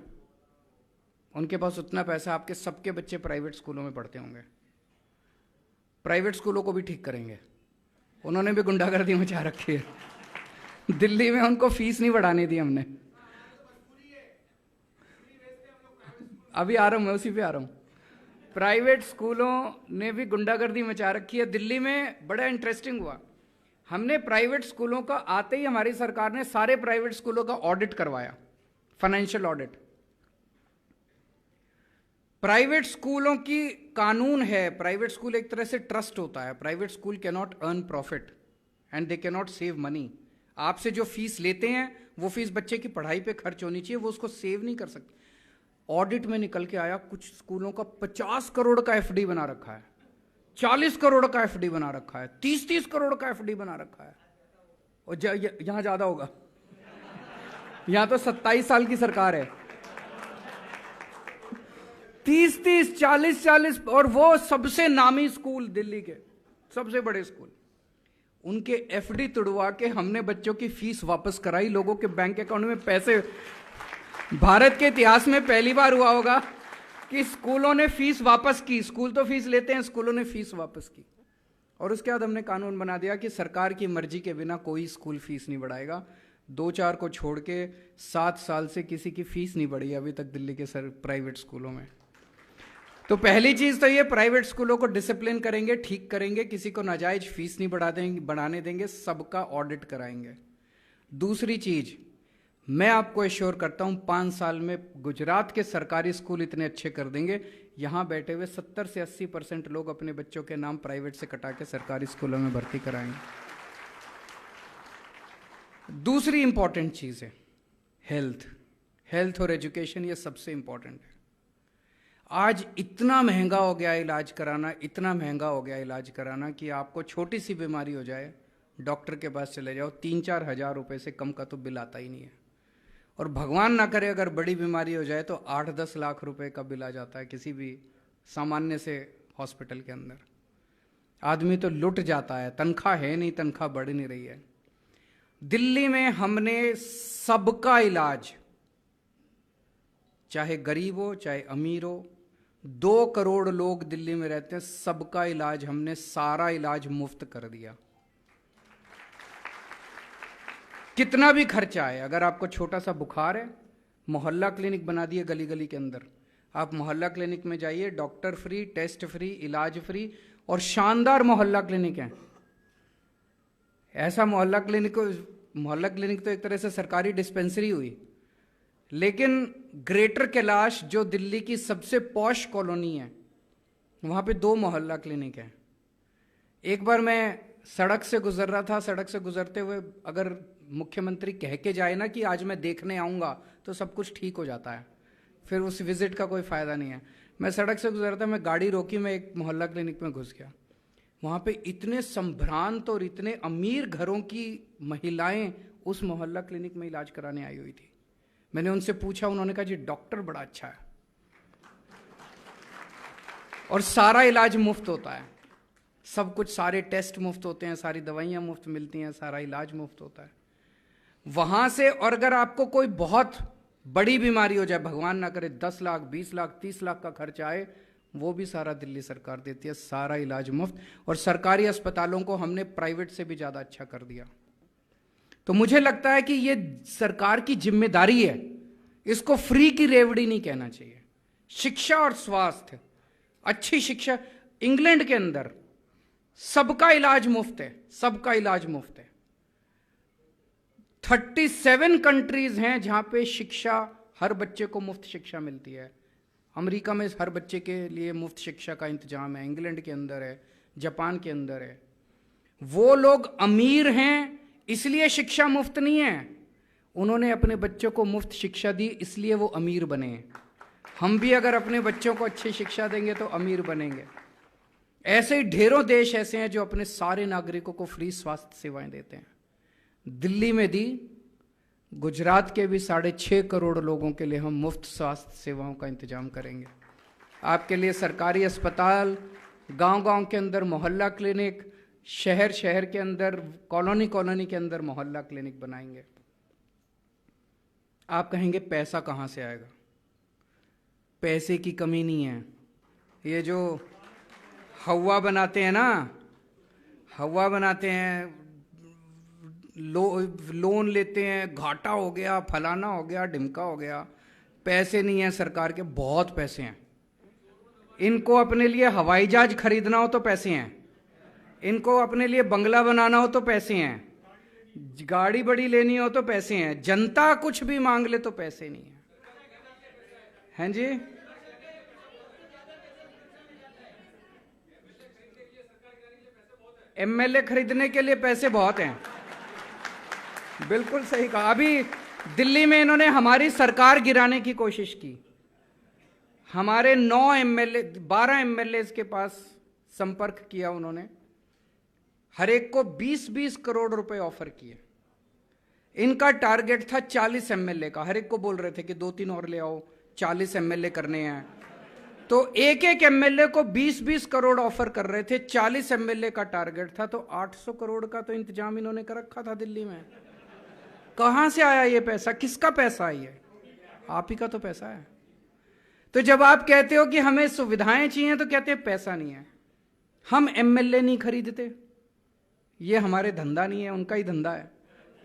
उनके पास उतना पैसा। आपके सबके बच्चे प्राइवेट स्कूलों में पढ़ते होंगे, प्राइवेट स्कूलों को भी ठीक करेंगे। उन्होंने भी गुंडागर्दी मचा रखी है दिल्ली में, उनको फीस नहीं बढ़ाने दी हमने। अभी आ रहा हूं मैं, उसी पे आ रहा हूं। प्राइवेट स्कूलों ने भी गुंडागर्दी मचा रखी है दिल्ली में। बड़ा इंटरेस्टिंग हुआ, हमने प्राइवेट स्कूलों का आते ही हमारी सरकार ने सारे प्राइवेट स्कूलों का ऑडिट करवाया, फाइनेंशियल ऑडिट। प्राइवेट स्कूलों की कानून है, प्राइवेट स्कूल एक तरह से ट्रस्ट होता है। Private school can not earn profit and they can not save money. आपसे जो फीस लेते हैं वो फीस बच्चे की पढ़ाई पे खर्च होनी चाहिए, वो उसको सेव नहीं कर सकते। ऑडिट में निकल के आया कुछ स्कूलों का 50 करोड़ का एफडी बना रखा है, 40 करोड़ का एफडी बना रखा है, 30-30 करोड़ का एफडी बना रखा है। और यहां ज्यादा होगा, यहां तो 27 साल की सरकार है। 30-30, 40-40, और वो सबसे नामी स्कूल दिल्ली के, सबसे बड़े स्कूल, उनके एफडी तुड़वा के हमने बच्चों की फीस वापस कराई, लोगों के बैंक अकाउंट में पैसे। भारत के इतिहास में पहली बार हुआ होगा कि स्कूलों ने फीस वापस की। स्कूल तो फीस लेते हैं, स्कूलों ने फीस वापस की। और उसके बाद हमने कानून बना दिया कि सरकार की मर्जी के बिना कोई स्कूल फीस नहीं बढ़ाएगा। 2-4 को छोड़ के 7 साल से किसी की फीस नहीं बढ़ी अभी तक दिल्ली के प्राइवेट स्कूलों में। तो पहली चीज तो ये, प्राइवेट स्कूलों को डिसिप्लिन करेंगे, ठीक करेंगे, किसी को नाजायज फीस नहीं बढ़ाने देंगे, सबका ऑडिट कराएंगे। दूसरी चीज, मैं आपको एश्योर करता हूं 5 साल में गुजरात के सरकारी स्कूल इतने अच्छे कर देंगे, यहां बैठे हुए 70 से 80% लोग अपने बच्चों के नाम प्राइवेट से कटा के सरकारी स्कूलों में भर्ती कराएंगे। दूसरी इंपॉर्टेंट चीज है हेल्थ और एजुकेशन, ये सबसे इंपॉर्टेंट है। आज इतना महंगा हो गया इलाज कराना, इतना महंगा हो गया इलाज कराना कि आपको छोटी सी बीमारी हो जाए, डॉक्टर के पास चले जाओ, 3-4 हज़ार रुपए से कम का तो बिल आता ही नहीं है। और भगवान ना करे अगर बड़ी बीमारी हो जाए तो 8-10 लाख रुपए का बिल आ जाता है किसी भी सामान्य से हॉस्पिटल के अंदर। आदमी तो लुट जाता है, तनख्वाह है नहीं, तनख्वाह बढ़ नहीं रही है। दिल्ली में हमने सबका इलाज, चाहे गरीब हो चाहे अमीर हो, 2 करोड़ लोग दिल्ली में रहते हैं, सबका इलाज हमने, सारा इलाज मुफ्त कर दिया। कितना भी खर्चा है, अगर आपको छोटा सा बुखार है, मोहल्ला क्लिनिक बना दिए गली गली के अंदर। आप मोहल्ला क्लिनिक में जाइए, डॉक्टर फ्री, टेस्ट फ्री, इलाज फ्री, और शानदार मोहल्ला क्लिनिक है। ऐसा मोहल्ला क्लिनिक तो एक तरह से सरकारी डिस्पेंसरी हुई। लेकिन ग्रेटर कैलाश जो दिल्ली की सबसे पॉश कॉलोनी है, वहां पे 2 मोहल्ला क्लिनिक है। एक बार मैं सड़क से गुजर रहा था, सड़क से गुजरते हुए अगर मुख्यमंत्री कह के जाए ना कि आज मैं देखने आऊंगा, तो सब कुछ ठीक हो जाता है, फिर उस विजिट का कोई फायदा नहीं है। मैं सड़क से गुजर रहा था, मैं गाड़ी रोकी, मैं एक मोहल्ला क्लिनिक में घुस गया। वहां पे इतने संभ्रांत और इतने अमीर घरों की महिलाएं उस मोहल्ला क्लिनिक में इलाज कराने आई हुई थी। मैंने उनसे पूछा, उन्होंने कहा जी डॉक्टर बड़ा अच्छा है और सारा इलाज मुफ्त होता है, सब कुछ, सारे टेस्ट मुफ्त होते हैं, सारी दवाइयां मुफ्त मिलती हैं, सारा इलाज मुफ्त होता है वहां से। और अगर आपको कोई बहुत बड़ी बीमारी हो जाए, भगवान ना करे 10 लाख 20 लाख 30 लाख का खर्चा आए, वो भी सारा दिल्ली सरकार देती है, सारा इलाज मुफ्त। और सरकारी अस्पतालों को हमने प्राइवेट से भी ज्यादा अच्छा कर दिया। तो मुझे लगता है कि ये सरकार की जिम्मेदारी है, इसको फ्री की रेवड़ी नहीं कहना चाहिए। शिक्षा और स्वास्थ्य, अच्छी शिक्षा, इंग्लैंड के अंदर सबका इलाज मुफ्त है, सबका इलाज मुफ्त है। 37 कंट्रीज हैं जहां पे शिक्षा, हर बच्चे को मुफ्त शिक्षा मिलती है। अमेरिका में हर बच्चे के लिए मुफ्त शिक्षा का इंतजाम है, इंग्लैंड के अंदर है, जापान के अंदर है। वो लोग अमीर हैं इसलिए शिक्षा मुफ्त नहीं है, उन्होंने अपने बच्चों को मुफ्त शिक्षा दी इसलिए वो अमीर बने। हम भी अगर अपने बच्चों को अच्छी शिक्षा देंगे तो अमीर बनेंगे। ऐसे ही ढेरों देश ऐसे हैं जो अपने सारे नागरिकों को फ्री स्वास्थ्य सेवाएं देते हैं। दिल्ली में दी, गुजरात के भी 6.5 करोड़ लोगों के लिए हम मुफ्त स्वास्थ्य सेवाओं का इंतजाम करेंगे। आपके लिए सरकारी अस्पताल, गांव-गांव के अंदर मोहल्ला क्लिनिक, शहर शहर के अंदर, कॉलोनी कॉलोनी के अंदर मोहल्ला क्लिनिक बनाएंगे। आप कहेंगे पैसा कहाँ से आएगा? पैसे की कमी नहीं है। ये जो हवा बनाते हैं ना, हवा बनाते हैं, लोन लेते हैं, घाटा हो गया, फलाना हो गया, ढिमका हो गया, पैसे नहीं है सरकार के, बहुत पैसे हैं। इनको अपने लिए हवाई जहाज खरीदना हो तो पैसे हैं, इनको अपने लिए बंगला बनाना हो तो पैसे हैं, गाड़ी बड़ी लेनी हो तो पैसे हैं, जनता कुछ भी मांग ले तो पैसे नहीं है। हैं जी? एमएलए खरीदने के लिए पैसे बहुत हैं, बिल्कुल सही कहा। अभी दिल्ली में इन्होंने हमारी सरकार गिराने की कोशिश की। हमारे 12 एमएलए के पास संपर्क किया उन्होंने, हर एक को 20-20 करोड़ रुपए ऑफर किए। इनका टारगेट था 40 एमएलए का, हर एक को बोल रहे थे कि 2-3 और ले आओ, 40 एमएलए करने हैं। तो एक एक एमएलए को 20-20 करोड़ ऑफर कर रहे थे, 40 एमएलए का टारगेट था, तो 800 करोड़ का तो इंतजाम इन्होंने कर रखा था दिल्ली में। कहां से आया ये पैसा? किसका पैसा है ये? आप ही का तो पैसा है। तो जब आप कहते हो कि हमें सुविधाएं चाहिए तो कहते हैं पैसा नहीं है। हम एमएलए नहीं खरीदते, ये हमारे धंधा नहीं है, उनका ही धंधा है।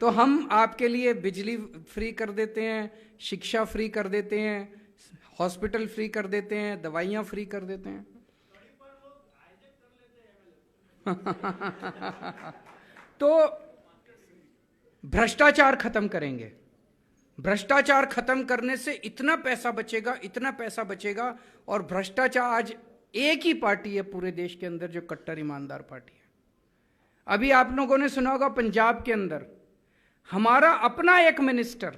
तो हम आपके लिए बिजली फ्री कर देते हैं, शिक्षा फ्री कर देते हैं, हॉस्पिटल फ्री कर देते हैं, दवाइयां फ्री कर देते हैं। तो भ्रष्टाचार खत्म करेंगे। भ्रष्टाचार खत्म करने से इतना पैसा बचेगा, इतना पैसा बचेगा। और भ्रष्टाचार, आज एक ही पार्टी है पूरे देश के अंदर जो कट्टर ईमानदार पार्टी है। अभी आप लोगों ने सुना होगा पंजाब के अंदर हमारा अपना एक मिनिस्टर,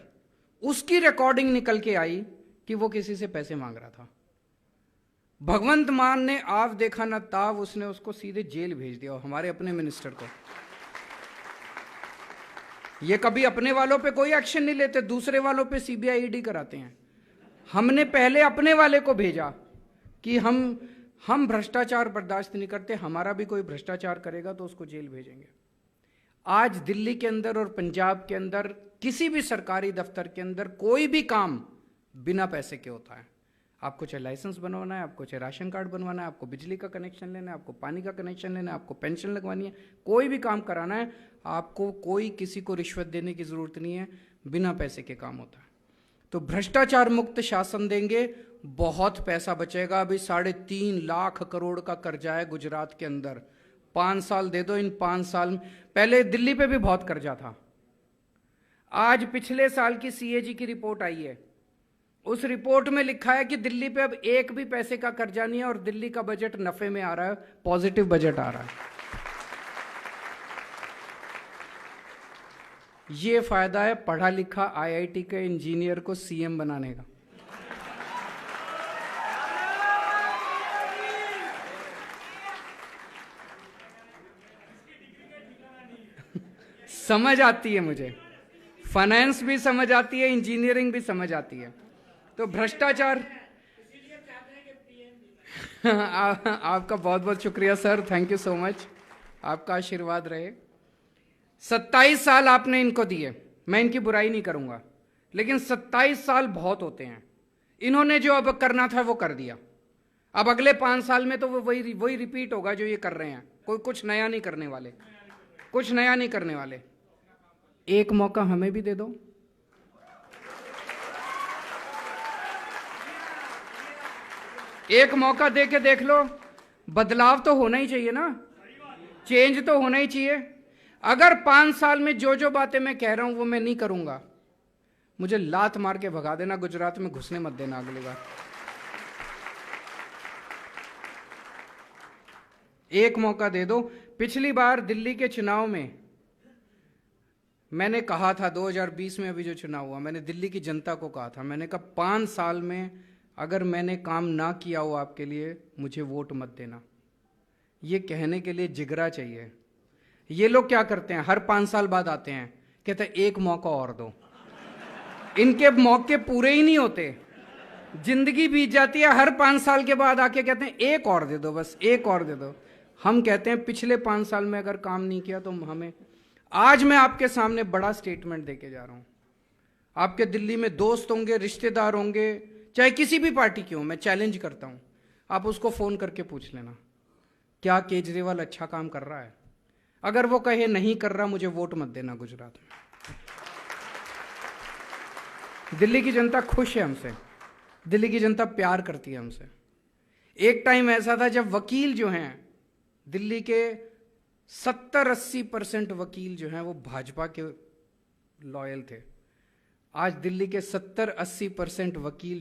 उसकी रिकॉर्डिंग निकल के आई कि वो किसी से पैसे मांग रहा था। भगवंत मान ने आप देखा ना ताव, उसने उसको सीधे जेल भेज दिया, हमारे अपने मिनिस्टर को। ये कभी अपने वालों पे कोई एक्शन नहीं लेते, दूसरे वालों पे सीबीआई ईडी कराते हैं। हमने पहले अपने वाले को भेजा कि हम भ्रष्टाचार बर्दाश्त नहीं करते, हमारा भी कोई भ्रष्टाचार करेगा तो उसको जेल भेजेंगे। आज दिल्ली के अंदर और पंजाब के अंदर किसी भी सरकारी दफ्तर के अंदर कोई भी काम बिना पैसे के होता है। आपको चाहे लाइसेंस बनवाना है, आपको चाहे राशन कार्ड बनवाना है, आपको बिजली का कनेक्शन लेना है, आपको पानी का कनेक्शन लेना है, आपको पेंशन लगवानी है, कोई भी काम कराना है, आपको कोई किसी को रिश्वत देने की जरूरत नहीं है, बिना पैसे के काम होता है। तो भ्रष्टाचार मुक्त शासन देंगे, बहुत पैसा बचेगा। अभी 3.5 लाख करोड़ का कर्जा है गुजरात के अंदर। 5 साल दे दो, इन 5 साल में, पहले दिल्ली पे भी बहुत कर्जा था। आज पिछले साल की सीएजी की रिपोर्ट आई है, उस रिपोर्ट में लिखा है कि दिल्ली पे अब एक भी पैसे का कर्जा नहीं है और दिल्ली का बजट नफे में आ रहा है, पॉजिटिव बजट आ रहा है। ये फायदा है पढ़ा लिखा आईआईटी के इंजीनियर को सीएम बनाने का। समझ आती है मुझे, फाइनेंस भी समझ आती है, इंजीनियरिंग भी समझ आती है। तो भ्रष्टाचार आपका बहुत बहुत शुक्रिया sir, thank you so much, आपका आशीर्वाद रहे। 27 साल आपने इनको दिए, मैं इनकी बुराई नहीं करूंगा, लेकिन 27 साल बहुत होते हैं। इन्होंने जो अब करना था वो कर दिया, अब अगले 5 साल में तो वो वही रिपीट होगा जो ये कर रहे हैं। कोई कुछ नया नहीं करने वाले, कुछ नया नहीं करने वाले। एक मौका हमें भी दे दो, एक मौका दे के देख लो। बदलाव तो होना ही चाहिए ना, चेंज तो होना ही चाहिए। अगर 5 साल में जो जो बातें मैं कह रहा हूं वो मैं नहीं करूंगा, मुझे लात मार के भगा देना, गुजरात में घुसने मत देना अगली बार। एक मौका दे दो। पिछली बार दिल्ली के चुनाव में मैंने कहा था, 2020 में अभी जो चुनाव हुआ, मैंने दिल्ली की जनता को कहा था, मैंने कहा 5 साल में अगर मैंने काम ना किया हो आपके लिए, मुझे वोट मत देना। ये कहने के लिए जिगरा चाहिए। ये लोग क्या करते हैं, हर 5 साल बाद आते हैं, कहते हैं एक मौका और दो। इनके मौके पूरे ही नहीं होते, जिंदगी बीत जाती है, हर 5 साल के बाद आके कहते हैं एक और दे दो, बस एक और दे दो। हम कहते हैं पिछले 5 साल में अगर काम नहीं किया तो हमें। आज मैं आपके सामने बड़ा स्टेटमेंट देके जा रहा हूं। आपके दिल्ली में दोस्त होंगे, रिश्तेदार होंगे, चाहे किसी भी पार्टी के हो, मैं चैलेंज करता हूं, आप उसको फोन करके पूछ लेना क्या केजरीवाल अच्छा काम कर रहा है। अगर वो कहे नहीं कर रहा, मुझे वोट मत देना गुजरात में। दिल्ली की जनता खुश है हमसे, दिल्ली की जनता प्यार करती है हमसे। एक टाइम ऐसा था जब वकील जो हैं दिल्ली के 70-80% वकील जो हैं वो भाजपा के लॉयल थे। आज दिल्ली के 70-80% वकील